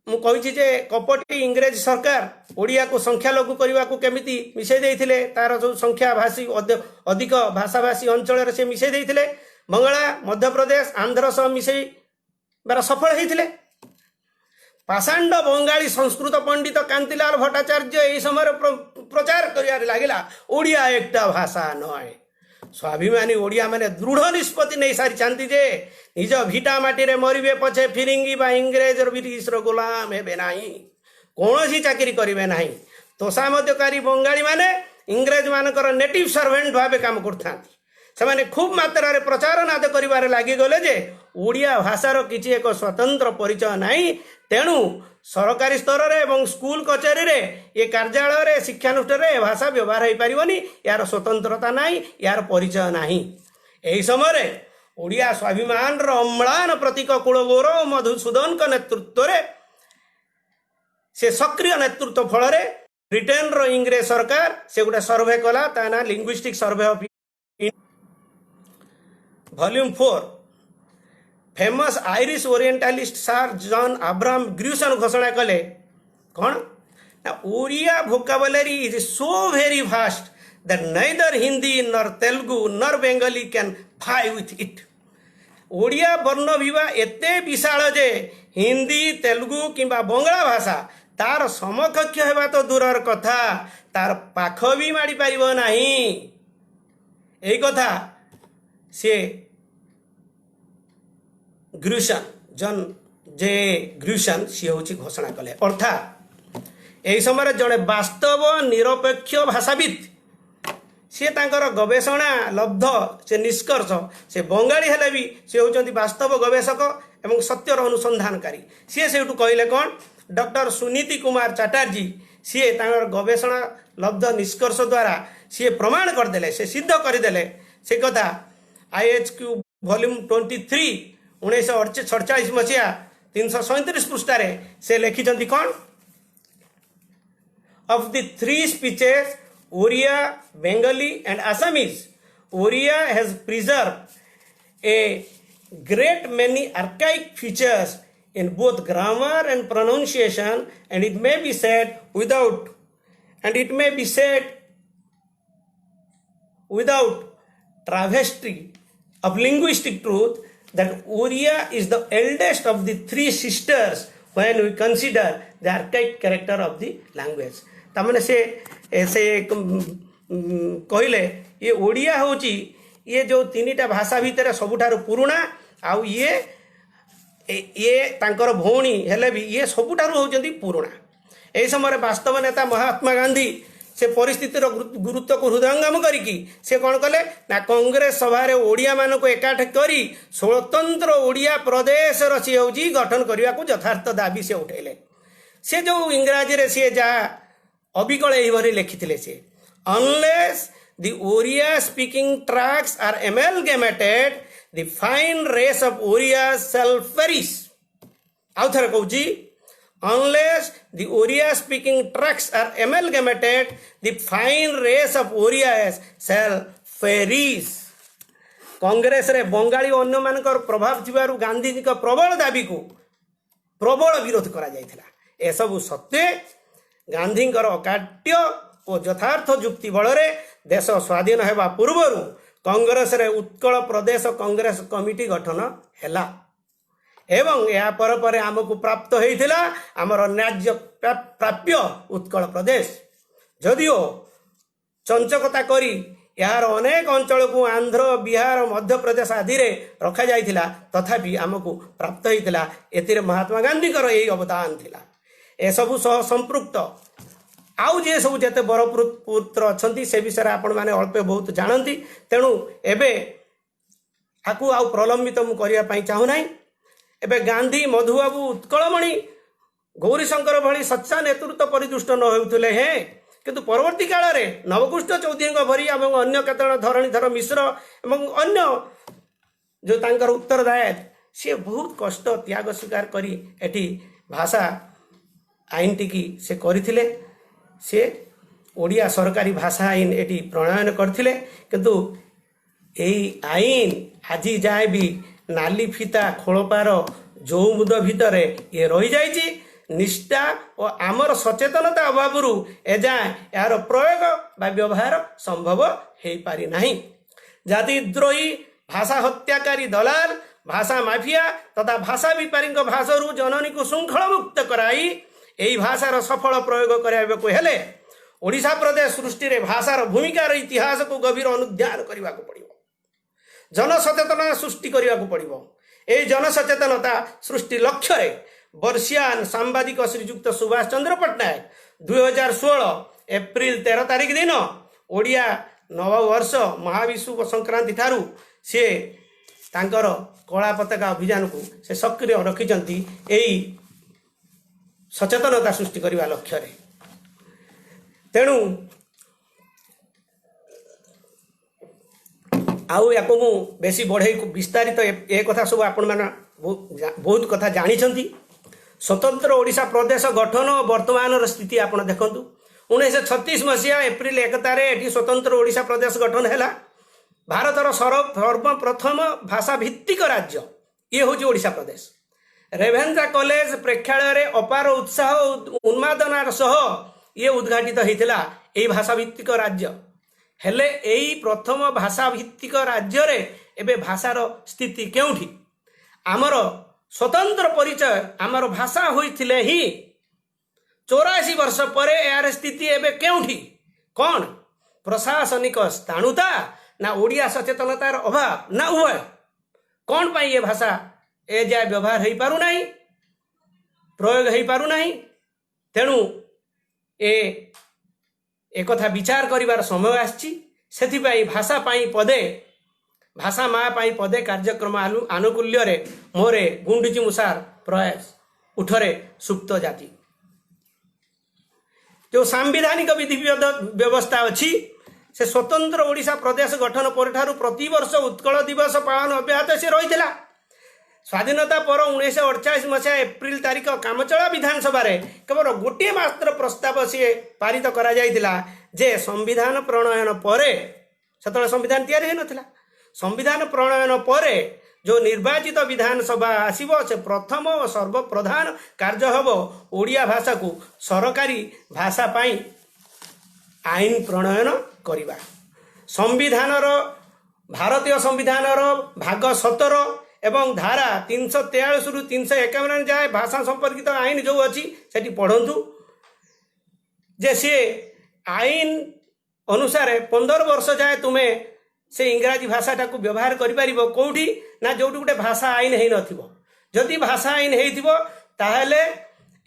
मु कही जे कपटी इंग्रेज सरकार ओडिया को संख्यालघु करने को केमिति मिसई देइथिले तार जो संख्या भाषी अधिक भाषाभाषी अंचल से मिसई देइथिले बंगाला मध्य प्रदेश आंध्र सह मिसई बार सफल होइथिले। पाषांड बंगाली संस्कृत पंडित कांतिलाल भट्टाचार्य यही समय प्रचार कर लगिला ओडिया एकटा भाषा नय। स्वाभिमानी ओडिया माने दृढ़ निष्पत्ति नहीं सारी चाहती जे निज भिटा माटी रे मरिबे पछे फिरिंगी बा इंग्रेज और ब्रिटिश रो गुलाम हेबे नाही कौन सी चाकरी करिवे नाही। तोषामध्यकारी बंगाली माने इंग्रेज मानकर नेटिव सर्वेंट भावे काम करथांती से खूब मात्रा रे प्रचार नाद करिवारे लागि गले जे ओडिया भाषार किछि एक स्वतंत्र परिचय नाही तेणु सरकारी स्तर रे एवं स्कूल कचेरी रे ये कार्यालय रे शिक्षानुष्ठान रे भाषा व्यवहार हो पारिबनी यार स्वतंत्रता नाही यार परिचय नाही। एही समय रे ओडिया स्वाभिमान रो अम्लान प्रतीक कुलगौरव मधुसूदन का नेतृत्व रे से सक्रिय नेतृत्व फल रे ब्रिटेन रो इंग्रेज सरकार से गोटे सर्वे कला ता ना linguistic survey of volume 4 famous Irish orientalist sir John Abraham Grierson घोषणा कले कौन Odia vocabulary is so very vast that neither Hindi nor Telugu nor Bengali can vie with it. Odia वर्ण विवाह एते विशाल जे हिंदी तेलुगु किंबा बंगला भाषा तार समकक्ष हेबा तो दूरर कथा तार पाख भी माड़ी पारिबो नाही। एई कथा से ग्रूसन जन जे ग्रूसन सी हूँ घोषणा कले अर्थात यही समय जड़े वास्तव निरपेक्ष भाषाविद सी तांकर गवेषणा लब्ध से निष्कर्ष से बंगाली हेले भी सी होती वास्तव गवेषक एवं सत्यर अनुसंधानकारी सी से कहले कौन डॉक्टर सुनीति कुमार चटर्जी सी तांकर गवेषणा लब्ध निष्कर्ष द्वारा सी प्रमाण करदेले से सिद्ध करदेले से कथा IHQ वॉल्यूम 23 1947 मसीहा 337 पृष्ठारे से लिखिं कौन of the three speeches Odia Bengali and Assamese Odia has preserve A great many archaic features in both grammar and pronunciation and it may be said without travesty of linguistic truth that Oriya is the eldest of the three sisters when we consider the archaic character of the language। तमने से कहले ये ओडिया होची ये जो तीनिटा भाषा भितर सबुठारु पुरुणा आउ ये तांकर भौणी हेले भी ये सबुठारु होचंती पुरुणा। एही समय वास्तव नेता महात्मा गांधी से परिस्थितिर गुरुत्व को हृदयंगम करिकी से कौन कले ना कांग्रेस सभा ओडिया मान को एकाठ करी स्वतंत्र ओडिया प्रदेश सी हूँ गठन करने को यथार्थ दाबी से उठेले। से जो इंग्राजी रे सी जा अबिकल यही लिखिथिले से unless the Oriya speaking tracts are amalgamated the fine race of Oriya shall perish। आउ थरे कहूची unless the Oriya speaking tracts are amalgamated the fine race of Oriya shall perish। Congress रे बंगाली अन्य मानकर प्रभाव थिबारु गांधी जी का प्रबल दाबी को प्रबल विरोध करा जायथिला। ए सब सत्य गांधी अकाट्य और यथार्थ जुक्ति बल रे देश स्वाधीन हेबा पूर्वर कांग्रेस रे उत्कल प्रदेश कांग्रेस कमिटी गठन हैला एवं या पर आमको प्राप्त होइथिला हमर न्याय प्राप्य उत्कल प्रदेश। जदिओ चंचकता करी यार अनेक अंचल को आंध्र बिहार मध्य प्रदेश आदि रे रखा जाइथिला तथापि आमको प्राप्त होइतिला एतिरे महात्मा गांधी कर यही अवदान थिला ए सबु सह संपृक्त आउ जे सब जेते बरपुत्र अछंती से विषय आपण माने अल्प बहुत जानती तेणु एबे आकु आउ प्रलंबित मु करिया पई चाहू नाही एबे गांधी मधुबाबू उत्कलमणि गौरीशंकर भली सच्चा नेतृत्व परिदुष्ट न होउथिले हे किंतु परवर्ती काल में नवकुष्ठ चौधरी भरी और अन्य केतन धरणीधर मिश्र एवं अन्य जो तांकर उत्तरदायित्व सी बहुत कष्ट त्याग स्वीकार करी एठी भाषा आईन टी से करथिले से ओडिया सरकारी भाषा आईन एठी प्रणयन करथिले किंतु एही आईन आज जाए भी नाली फीता खोलपार जो मुद भितर ये रही जाइए निष्ठा और आमर सचेतनता अभाव एजाए यार प्रयोग बा व्यवहार संभव हो पारि नाही। जातिद्रोही भाषा हत्याकारी दलाल भाषा माफिया तथा भाषा विपारी भाषारू जननी को श्रृंखला मुक्त कराई यही भाषार सफल प्रयोग कराइबाकु हेले ओडिशा प्रदेश सृष्टि रे भाषार भूमिकार इतिहास को गभीर अनुध्यान करने को पड़ो जनसचेतना सृष्टि करने को पड़ो यही जनसचेतनता सृष्टि लक्ष्य रे वर्षियान सांबादिक श्रीजुक्त सुभाष चंद्र पट्टनायक 2016 एप्रिल 13 तारिख दिन ओडिया नववर्ष महाविषुव संक्रांति ठारू सी तांकर कला पताका अभियान को से सक्रिय रखिंट यही सचेतनता सृष्टि करने लक्ष्य रे तेणु आउ या बेसी बढ़े विस्तारित ए कथा सब आपण मैंने बहुत कथा जानी स्वतंत्र ओडिशा प्रदेश गठन वर्तमान स्थिति आप देखु 1936 मसीहा एप्रिल 1 तारिख एटी स्वतंत्र ओडिशा प्रदेश गठन है भारतर सर्वप्रथम भाषा भित्तिक राज्य ये हूँ ओडिशा प्रदेश रेभेन्सा कॉलेज प्रेक्षालय अपार उत्साह उन्मादनार सह ये उद्घाटित होता यही भाषा भित्तिक राज्य हेले यही प्रथम भाषा भित्तिक राज्य रे एबे भाषार स्थिति केउठी आमर स्वतंत्र परिचय आमर भाषा होइथिले ही 84 वर्ष पर यार स्थिति एबे केउठी कौन प्रशासनिक स्थाणुता ना ओडिया सचेतनतार अभाव ना उभय कौन पाई ये भाषा ए जाए व्यवहार हो पारु नाही प्रयोग हो पारु नाही तेणु एक कथा विचार करिवार समय आछि सेथिपाई भाषा पाई पदे भाषा माँ पाई पदे कार्यक्रम आनुकूल्य रे मोरे गुंडुची मुसार प्रयास उठरे सुप्त जाति जो सांविधानिक विधि व्यवस्था अच्छी से स्वतंत्र ओडिशा प्रदेश गठन पर ठारू प्रतिवर्ष उत्कल दिवस पालन अब्याहत से रही स्वाधीनता पर 1948 मसीहा एप्रिल तारिख कामचला विधानसभा केवल गोटे मात्र प्रस्ताव सी पारित करा जाइतिला जे संविधान प्रणयन परे सेतले संविधान तैयारी नथिला संविधान प्रणयन परे जो निर्वाचित विधानसभा आसीबो से प्रथम और सर्वप्रधान कार्य हबो ओडिया भाषा को सरकारी भाषा पाई आईन प्रणयन करिबा संविधानर भारतीय संविधानर भाग 17 एवं धारा 343 रु 351 जाए भाषा संपर्कित आईन जो अच्छी सेठी पढ़ंतु जे सी आईन अनुसार 15 वर्ष जाए तुम्हें से इंग्राजी भाषाटा को व्यवहार करि कौटी ना जो गोटे भाषा आईन है नथिबो जदि भाषा आईन हेइथिबो ताहले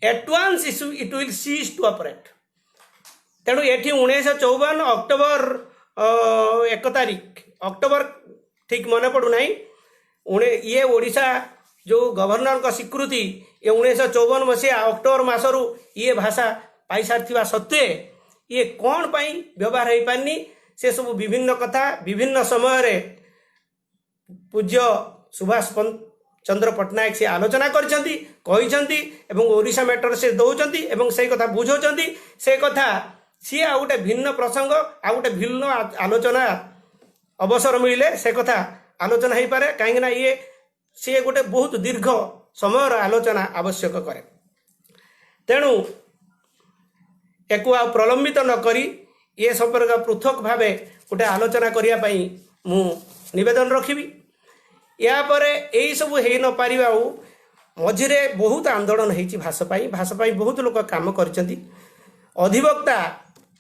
at once it will cease to operate तेणु एठी 1954 अक्टोबर 1 तारिख अक्टोबर ठीक मन पड़ू नहीं ये ओडिशा जो गवर्नर का स्वीकृति ये 1954 मसीहा अक्टोबर मासरू ये भाषा पाई सारी सत्वे ये कौन पाई व्यवहार हो पारनी से सब विभिन्न कथा विभिन्न समय रे पूज्य सुभाष चंद्र पट्टनायक से आलोचना करिसेंती ओडिशा मैटर से दौरान एवं से कथा बुझाउछंती से कथा सी आ गोटे भिन्न प्रसंग आ गोटे भिन्न आलोचना अवसर मिले से कथा आलोचना हो पारे कहीं ये सी गोटे बहुत दीर्घ समय आलोचना आवश्यक करे तेणु एको आ प्रलंबित न करी ये संपर्क पृथक भावे गोटे आलोचना करने मु निवेदन रखिबी या परे यही सब हो न पारिबा मझिरे बहुत आंदोलन होती भाषा पाई बहुत लोग काम करचंती अधिवक्ता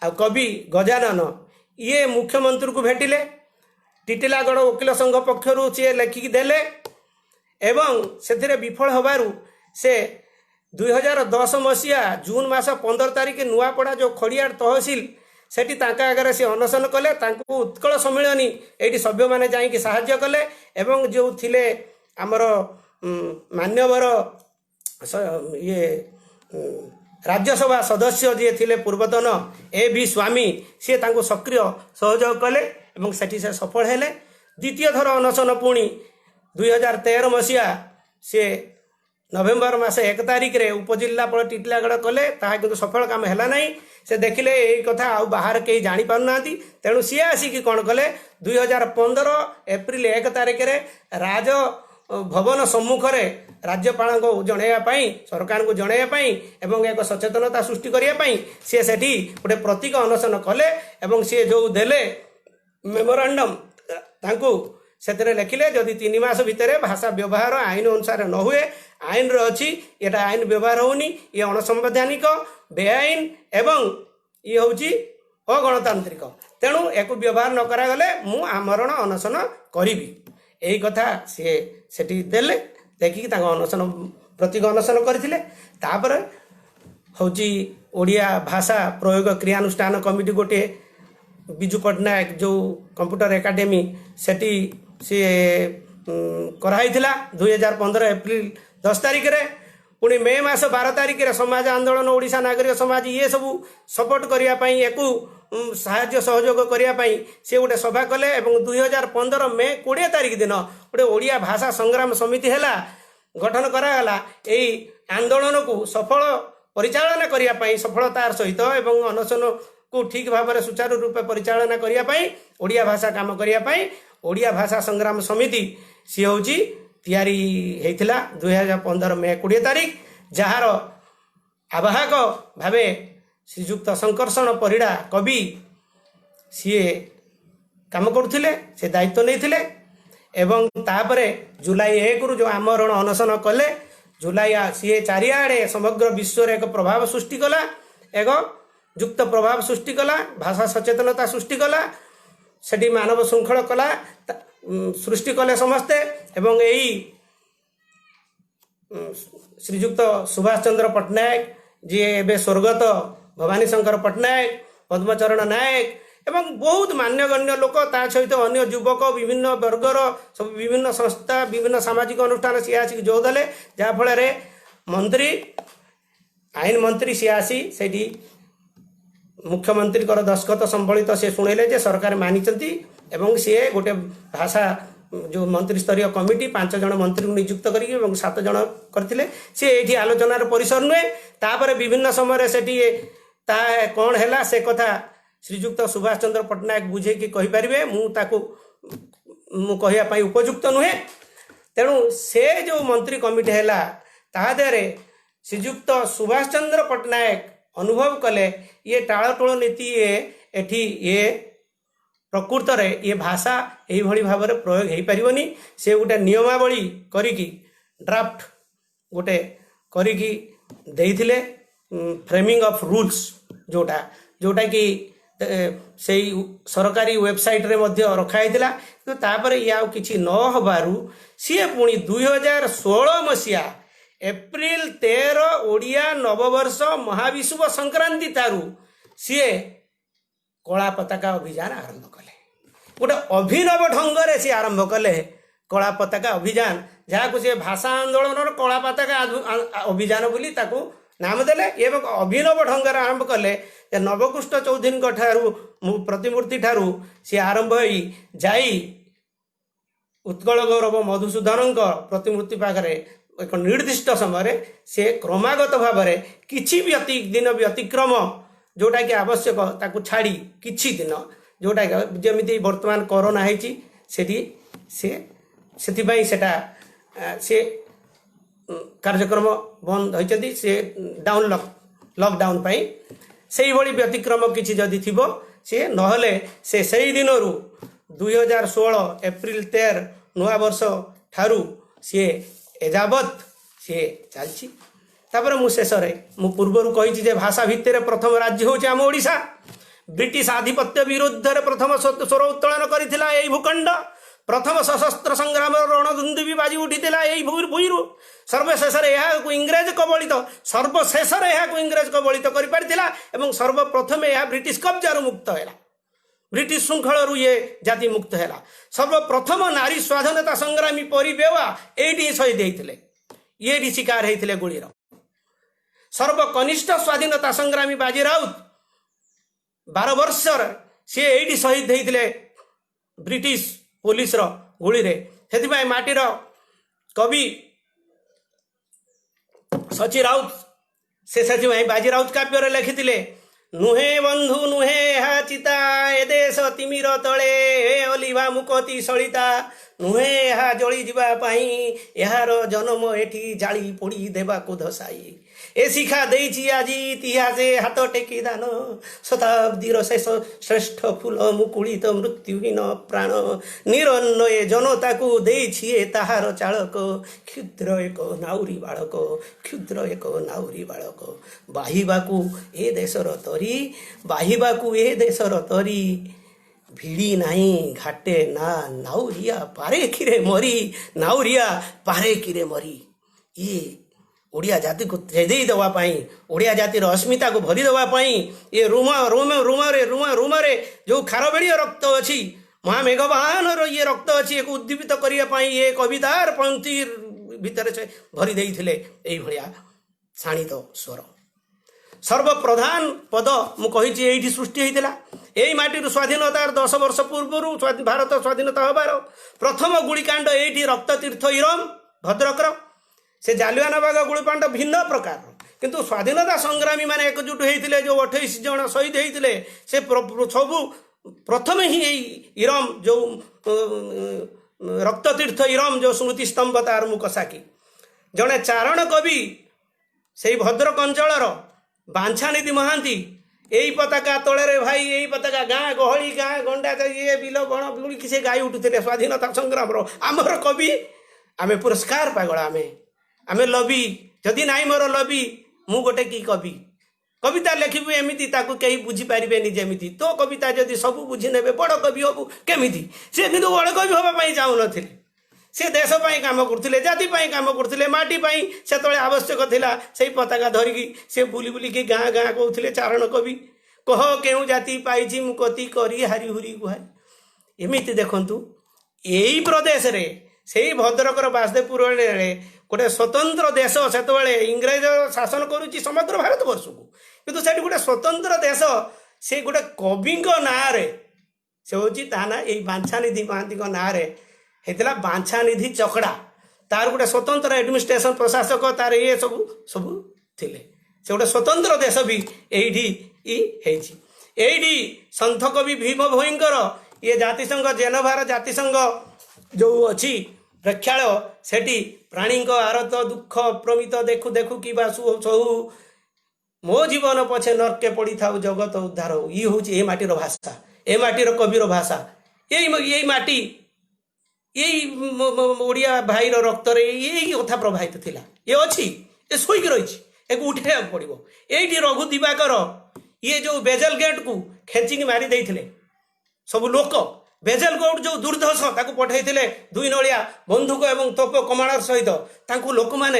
आ कवि गजानन ये मुख्यमंत्री को भेटिले टिटिलागढ़ वकील संघ पक्षर सी लेखिकी देले एवं से विफल होबारु से 2010 मसीहा जून मास 15 तारिख नुआपड़ा जो खड़ियार तहसिल सेठी तांका आगे से अनशन कले उत्कल सम्मिलनी ये सभ्य मैंने जाइए साहाय्य कले एवं जो थिले आमर मान्यवर ये राज्यसभा सदस्य जी थिले पूर्वतन A.V. स्वामी सी तांको सक्रिय सहयोग कले एवं सेठी से सफल हेले द्वितीय थर अनशन पुणी 2013 मसीहा सी नवेम्बर मास 1 तारिख रे उपजिल्लापाल टिटिलागढ़ कले ताहा किंतु सफल काम हैला नहीं से देखिले यही कथा आ बाहर कहीं जानी पारु नांती तेणु सी आसिकी कौन कले 2015 एप्रिल 1 तारिख रे राज भवन सम्मुख रे राज्यपाल को जनवाई सरकार को जनवाई एवं एक सचेतनता सृष्टि करने सी सेठी गोटे प्रतीक अनशन कले एवं सी जो देले मेमोरांडम तांकु से लिखिले जदि 3 मास भितर भाषा व्यवहार आईन अनुसार न हुए आईन अच्छी यहाँ आईन व्यवहार होनी ये अणसंवैधानिक बेआईन एवं ये हूँ अगणतांत्रिक तेणु एक व्यवहार न करागले मु आमरण अनशन करी यही कथा सी सेठी देले देखिकी अनशन प्रतीक अनशन करथिले तापर हूँ ओडिया भाषा प्रयोग क्रियानुष्ठान कमिटी गोटे विजु पट्टनायक जो कंप्यूटर एकाडेमी सेठी सी कराई 2015 एप्रिल 10 तारिख रे पुणी मे मास 12 तारिख रे समाज आंदोलन ओडिशा नागरिक समाज ये सब सपोर्ट करने एक साहाय्य सहयोग करने सी गोटे सभा कले एवं 2015 मे 20 तारिख दिन गोटे ओडिया भाषा संग्राम समिति है गठन करागला यही आंदोलन को सफल परिचालना करने सफलतार सहित एवं अनशन को ठीक भाव में सुचारू रूप परिचालना करने ओडिया भाषा काम करने ओडिया भाषा संग्राम समिति सी हूँ तैयारी होता 2015 मे 20 तारिख जार आवाहक भावे श्रीजुक्त शंकरषण परिड़ा कवि सी काम करुले से दायित्व नहीं एवं तापरे जुलाई 1 रु जो आमरण अनशन कले जुलाई सी चारिआडे समग्र विश्व एक प्रभाव सृष्टि कला एक युक्त प्रभाव सृष्टि कला भाषा सचेतनता सृष्टि कला सेठी मानव श्रृंखल कला सृष्टि कले समस्ते एवं यही श्रीजुक्त सुभाष चंद्र पट्टनायक जी एवं स्वर्गत भवानी शंकर पट्टनायक पद्मचरण नायक एवं बहुत मान्यगण्य लोक ता सहित अन्य युवक विभिन्न वर्गर सब विभिन्न संस्था विभिन्न सामाजिक अनुष्ठान सी आसिक जोदेले जहाँफल मंत्री आईन मंत्री सी आसी सेठी मुख्यमंत्री दस्खत संबलित से शुणेले जे सरकार मानिचंती एवं सी गोटे भाषा जो मंत्री स्तरीय कमिटी 5 जन मंत्री को नियुक्त करके 7 जन करथिले सी एठी आलोचनार परिसर नुहे तापर विभिन्न समय सेठी ता कौन हैला से कथा श्रीजुक्त सुभाष चंद्र पट्टनायक बुझे कि कहि परिबे मु कहया पई उपयुक्त नुहे तेणु से जो मंत्री कमिटी हैला ता देरे श्रीजुक्त सुभाष चंद्र पट्टनायक अनुभव कले ये टाळटोळ नीति एठी ये प्रकृत रे ये भाषा यही भली भाव में प्रयोग हो पारिबनी से गोटे नियमावली करिकी ड्राफ्ट गोटे करिकी देइथिले फ्रेमिंग ऑफ रूल्स जोटा कि से सरकारी वेबसाइट रे मध्य रखाइथिला तो तापर या किछि न होबारु सी पुणी 2016 मसीहा एप्रिल 13 ओडिया नववर्ष महाविषुव संक्रांति तारू सी कला पताका अभियान आरंभ कले गोटे अभिनव ढंग से आरंभ कले कला पताका अभियान जहाँ सी भाषा आंदोलन कला पताका अभियान बोली ताकू नाम देले एवं अभिनव ढंग आरंभ कले नवकृष्ण चौधरी ठारू प्रतिमूर्ति ठारू सी आरंभ हो जाई उत्कल गौरव मधुसूदन प्रतिमूर्ति पाखे एक निर्दिष्ट समय से क्रमागत भाव में किछि दिन व्यतिक्रम जोटा कि आवश्यक ताकू छाड़ी किछि दिन जोटा जमी बर्तमान कोरोना है सेटा से कार्यक्रम बंद होती से डाउन लॉकडाउन पाई से भली व्यतिक्रम किछि जदि थिबो से नहले से सही दिन 2016 एप्रिल 13 नूआ वर्ष ठारू सी एजावत सी चलछि तापर मु शेष रे मु पूर्वरु कहिछि जे भाषा भित्तिरे प्रथम राज्य होछि आम ओडिशा ब्रिटिश आधिपत्य विरुद्ध प्रथम स्वर उत्तोलन करथिला एई भूखंड प्रथम सशस्त्र संग्राम रणधुंदुबी बाजी उठीला एई भूईरु सर्वशेष इंग्रेज कबलित सर्वशेष इंग्रेज कबलित कर पारिथिला एवं सर्वप्रथम यह ब्रिटिश कब्जार मुक्त है ब्रिटिश श्रृंखल ये जाति मुक्त है सर्वप्रथम नारी स्वाधीनता संग्रामी परिबेवा ये शहीद होते ये शिकार होते गुलीर सर्वकनिष्ठ स्वाधीनता संग्रामी बाजी राउत 12 वर्ष सी ये शहीद होते ब्रिटिश पुलिस गुली से माटीर कवि सची राउत से बाजी राउत काव्य लिखिले नुहे बंधु नुहे हा चिता ए देश तिमिर तले ए अलिभा मुकती सलिता नुहे हा जली जीवा पाई यार जन्म एठी जाली पोड़ी देबाकु धसाई ए शिखा देइछि आजी इतिहासे हाथ टेकी दान शताब्दीर शेष श्रेष्ठ फूल मुकुलित मृत्युहीन प्राण निरन्नये जनताकू देइछि ए ताहार चालक क्षुद्र एक नाउरी बालक क्षुद्र एक नाउरी बालक बाहिबाकू ए देशर तरी बाहिबाकू ए देशर तरी भिड़ी नाही घाटे ना नाउरिया पारे किरे मरी नाउरिया पारे किरे मरी ये ओडिया जाति को तेजई देवाई ओडिया जातिर अस्मिता को भरी देवाई ये रुमा रोम रुमरे रुमरे जो खारबेड़िया रक्त अच्छी महामेघवाहन ये रक्त अच्छी एक उद्दीपित करने ये कवितार पंक्ति भितर से भरी देइथिले एई भलिया शाणित स्वर सर्वप्रधान पद मुझे ये सृष्टि होता यही माटी स्वाधीनतार 10 वर्ष पूर्व भारत स्वाधीनता हबार प्रथम गुड़ीकांड ये रक्ततीर्थ इरम भद्रकर से जालियानवाग गुड़ीकांड भिन्न प्रकार किंतु स्वाधीनता संग्रामी माने एकजुट होते जो 28 जन शहीद होते से सबू प्रथम ही इरम जो रक्ततीर्थ इरम जो स्मृति स्तंभ तार मुकसाकी जड़े चारण कवि से भद्रक अंचल बांछानिधि महांती यही पताका तले भाई यही पताका गाँ गहली गाँ गंडा ये बिल बण बुड़ी से गाई उठुते स्वाधीनता संग्राम आमर कवि आमे पुरस्कार पागल आमे लबी जदि नाई मोर लबी मु गोटे की कवि कविता लिखबू एमती कहीं बुझीपारे जमी तो कविता जदि सब बुझी ने बड़ कवि हबू केमी सी कि बड़ कवि हाँपाई चाहून से देश काम करते जाति काम करते माटी से आवश्यक थिला से पताका धरिकी से बुली बुलिकी गाँ गाँ कहते चारण कवि कह केउ जाति पाई मुकती करी हारी हुरी गुहारी एमती देखु यही प्रदेश रे से भद्रकर बासदेवपुर गोटे स्वतंत्र देश से इंग्रेज शासन करुच्ची समग्र भारत वर्ष को किंतु से गोटे स्वतंत्र देश से गोटे कवि ना से हूँ ता ना यही बांछानिधि महांती ना होता बांछानिधि चकड़ा तार गोटे स्वतंत्र एडमिनिस्ट्रेशन प्रशासक तार ये सब सब थिले से गोटे स्वतंत्र देश भी यही सन्थ कवि भीम भोईंकर ये जातिसंघ जेनभार जातिसंघ जो अच्छी प्रेक्षालय सेठी प्राणी आरत दुख प्रमित देखु देखु कि सहु मो जीवन पछे नरके पड़ी था जगत उद्धार हो ये हूँ ये माटीर भाषा ए माटीर कविर भाषा यही माटी यही ओडिया भाईर रक्त यही कथा प्रभावित थिला ये अच्छी ये शोक रही उठे पड़ो ये रघु दिवाकर ये जो बेजल गेट को खेचिकी मारी देइथिले सब लोक बेजल गेट जो दुर्धर्ष ताकू पठाई 2 नलिया बंधुक एवं तोप कमाणर सहित लोक मैंने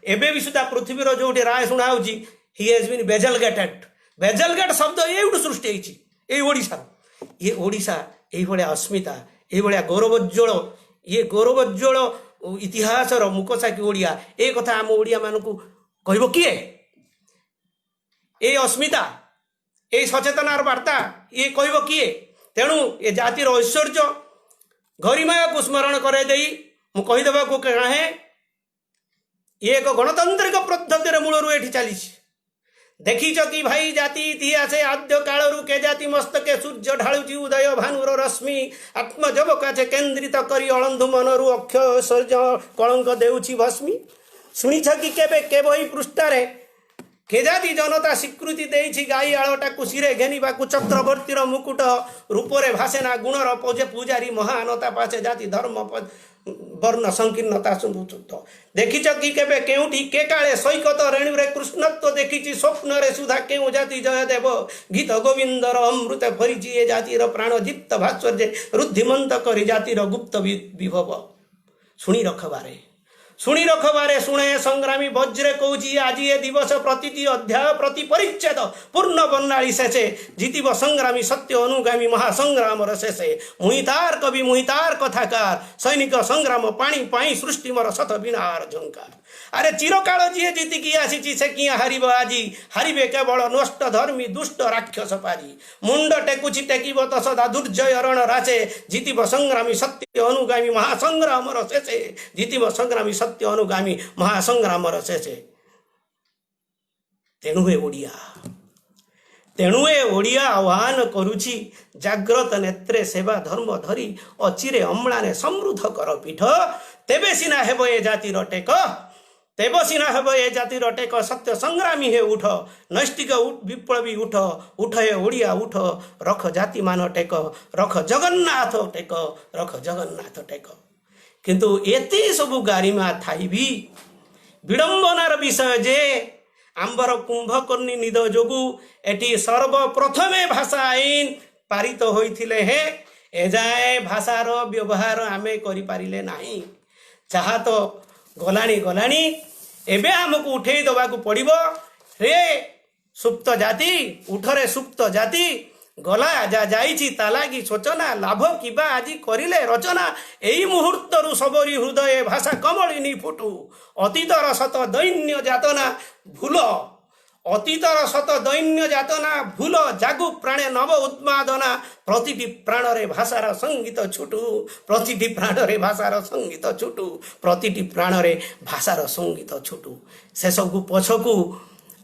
एबे भी सुधा पृथ्वीर जो राय शुणा ही हेज बीन बेजल गेट शब्द ये सृष्टि होती ये ओडिशा ये अस्मिता ये गौरवोज्वल ये गौरवोज्वल इतिहासर मुकसाकी ओडिया ए कथा आम ओडिया मानू कह किए ये अस्मिता ये सचेतनार वार्ता ये कह किए तेणु ये जातिर ऐश्वर्य गरिमा को स्मरण कर मुदेवा को चाहे ये एक गणतांत्रिक पद्धति मूलरू ये चली देखीच कि भाई जाति इतिहास आद्य कालरू के जाति मस्तके सूर्य ढालुची उदय भानुर रश्मि आत्मजब काचे केन्द्रित करी अलंधु मनरू अक्षय सूर्य कलंक देउछि भस्मी शुणिछ कि केबे के बही पृष्ठारे के जाति जनता स्वीकृति देइछि गाई आळटा कुशिरे घेनिबाकु चक्रवर्तीर मुकुट रूपरे भासेना गुणर पूजारी महानता पाचे जाति धर्म वर्ण संकीर्णता सुमुचुत देखिच कि केबे केउठी के काले सैकत रेणु रे कृष्णत्व देखिछि स्वप्न रे सुधा केउ जाति जयदेव गीत गोविंदर अमृत भरिछि ए जातिर प्राण दीप्त भास्कर्य रुद्धिमंत करि जातिर गुप्त विभव शुणी रखबारे शुणे संग्रामी वज्रे कौची आज ए दिवस प्रतिटी अध्याय प्रति परिच्छेद पूर्ण बर्णाली शेषे जीतिब संग्रामी सत्य अनुगामी महासंग्राम शेषे मुहितार कवि मुहितार कथाकार सैनिक संग्राम पाणी पाई सृष्टि मोर शत बिनार झंकार अरे चिरकाल जी जीतिकी आसी से किया हारिब आजी हारिबे केवल नष्ट धर्मी दुष्ट राक्षस पाजी मुंड टेकुची टेकिब त सदा दुर्जय रण राचे जीतिब संग्रामी सत्य अनुगामी महासंग्राम शेषे जीतिब संग्रामी सत्य अनुगामी महासंग्राम शेषे तेणु ए ओडिया आह्वान करुछि जाग्रत नेत्रे सेवा धर्म धरी अचिरे अम्लाने समृद्ध कर पीठ तेबे सिना हेब ए जातिर टेक तेब सिना हेब ए जातिर टेक सत्य संग्रामी हे उठ नैष्टिक विप्लवी उठ हे ओडिया उठ रख जाति मान टेक रख जगन्नाथ टेक किंतु एते सबु गारिमा थाई भी विडंबनार विषय जे आंबर कुंभकर्णी निद जोगु एटी सर्वप्रथमे भाषा आईन पारित होइथिले हे एजाए भाषार व्यवहार आमे करि पारिले नाही चाहा तो गलानी एबे हमको उठेई दबाकू पड़िबो रे सुप्त जाति उठरे सुप्त जाति गला जा जाइछि तालागी सोचना लाभ किबा आजि करिले रचना एई मुहूर्तरु सबरी हृदय भाषा कमलिनी फुटू अतीतर शत दैन्य जातना भूल अतीतर शत दैन्य जातना भूल जागु प्राणे नव उन्मादना प्रतिटी प्राणरे भाषार संगीत छुटू प्रतिटी प्राणरे भाषार संगीत छुटू प्रतिटी प्राणरे भाषार संगीत छुटू से सबको पछकू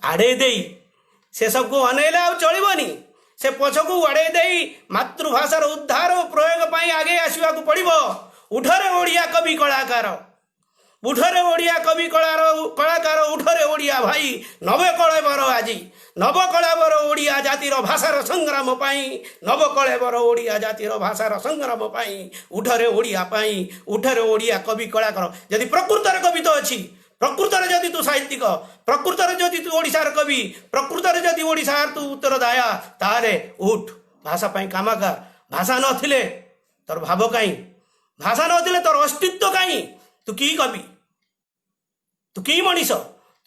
आड़े देई से सबको अनेले आ चलिबनी से पछकू आड़े देई मातृभाषार उद्धार और प्रयोग पाई आगे आसवाक पड़िबो उठरे ओडिया कवि कलाकार उठरे ओडिया कवि कलाकार उठरे ओडिया भाई नवकलेबर आजी नवकलेबर ओडिया जातिर भाषार संग्राम पाई नवकलेबर ओडिया जातिर भाषार संग्राम पाई उठरे ओडिया पाई उठरे ओडिया कवि कलाकार यदि प्रकृतर कवि तो अच्छी प्रकृतर जदि तू साहित्यिक प्रकृतर जदि तू ओडिशार कवि प्रकृतर जदि ओडिशार तू उत्तरदाया ताले उठ भाषा पाई कामाकार भाषा नथिले तोर भाव काई भाषा नथिले तोर अस्तित्व काई तू की कवि तू की मनीष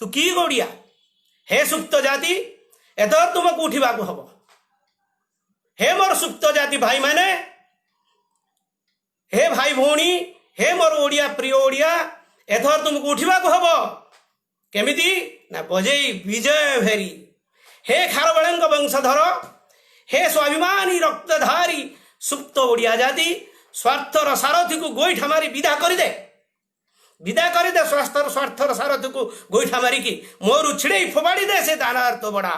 तू की ओडिया हे सुप्त जाति एतर तुमको उठिबाकू हबो हे मोर सुप्त जाति भाई माने हे भाई भौणी हे मोर ओडिया प्रिय ओडिया एथर तुमको उठिबाकू हबो केमिति ना बजेई विजय भेरी हे खारबळेंग वंशधर हे स्वाभिमानी रक्तधारी सुप्त ओडिया जाति स्वार्थर सारथी को गोईठा मारी विदा कर दे स्वार्थर सारथी को गोईठा मारी की मोरु छिड़े फोबाड़ी दे से दानार तो बड़ा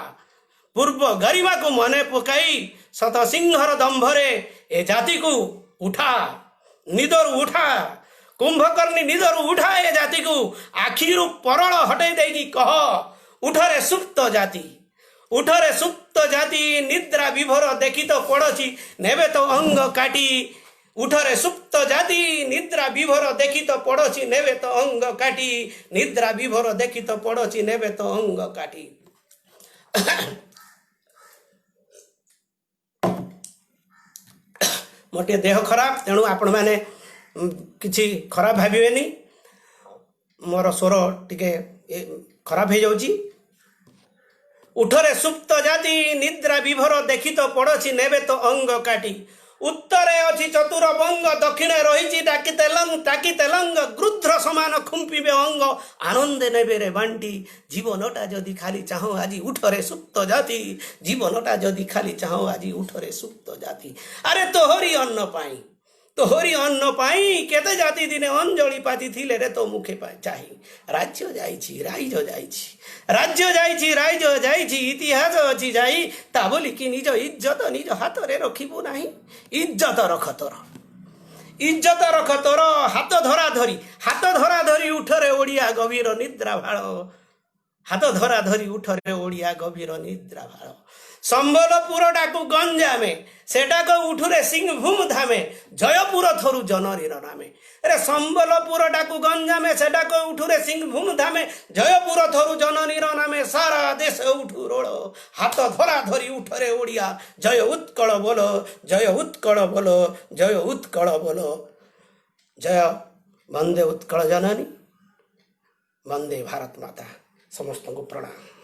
पूर्व गरिमा को मने पकाई शत सिंहर दंभरे ए जाति को उठा निदर उठा कुंभकर्णी निदर उठा ए जाति को आखिरु परल हटे देगी कह उठरे सुप्त जाति निद्रा विभोर देखी तो पड़ोची नेबे तो अंग काटी उठरे सुप्त जाति निद्रा विभोर देखी तो पड़ोची नेबे तो अंग काटी निद्रा विभोर देखी तो पड़ोची नेबे तो अंग काटी मोटे देह खराब तेणु आपण मैंने किसी खराब भावेनि मोर स्वर टिके खराब हो जाउची उठरे सुप्त जाति निद्रा विभोर देखी तो पड़ोची नेबे तो अंग काटी उत्तरे अच्छी चतुर बंग दक्षिणे रही टाकी तेलंग गृध्र समान खुंपिबे अंग आनंद नेबे रे बांटी जीवनटा जदि खाली चाहो आज उठरे सुप्त जाति जीवनटा जदि खाली चाहो आज उठरे सुप्त जाति अरे तोहरी अन्न पाई केते जाति दिने अंजलि पाती थिले रे तो मुखे पाई चाही राज्य राज्य जाइछि इतिहास अछि जाई ता बोली कि निज इज्जत निज हाथ रे रखिबो नाही इज्जत रख तोर हाथ धरा धरी उठरे ओडिया गभीर निद्रा भाळ हाथ धरा धरी उठरे ओडिया गभीर निद्रा भाळ ସମ୍ବଲପୁର ଡାକୁ ଗଞ୍ଜାମେ ସେଟାକ ଉଠୁରେ ସିଂଭୂମ ଧାମେ ଜୟପୁର ଥରୁ ଜନରୀର ନାମେ। ରେ ସମ୍ବଲପୁର ଡାକୁ ଗଞ୍ଜାମେ ସେଟାକ ଉଠୁରେ ସିଂଭୂମ ଧାମେ ଜୟପୁର ଥରୁ ଜନନୀର ନାମେ। ସାରା ଦେଶ ଉଠୁ ରୋଳ ହାତ ଧରା ଧରି ଉଠରେ ଓଡ଼ିଆ ଜୟ ଉତ୍କଳ ବୋଲ ଜୟ ଉତ୍କଳ ବୋଲ ଜୟ ଉତ୍କଳ ବୋଲ ଜୟ ବନ୍ଦେ ଉତ୍କଳ ଜନନୀ ବନ୍ଦେ ଭାରତ ମାତା। ସମସ୍ତଙ୍କୁ ପ୍ରଣାମ।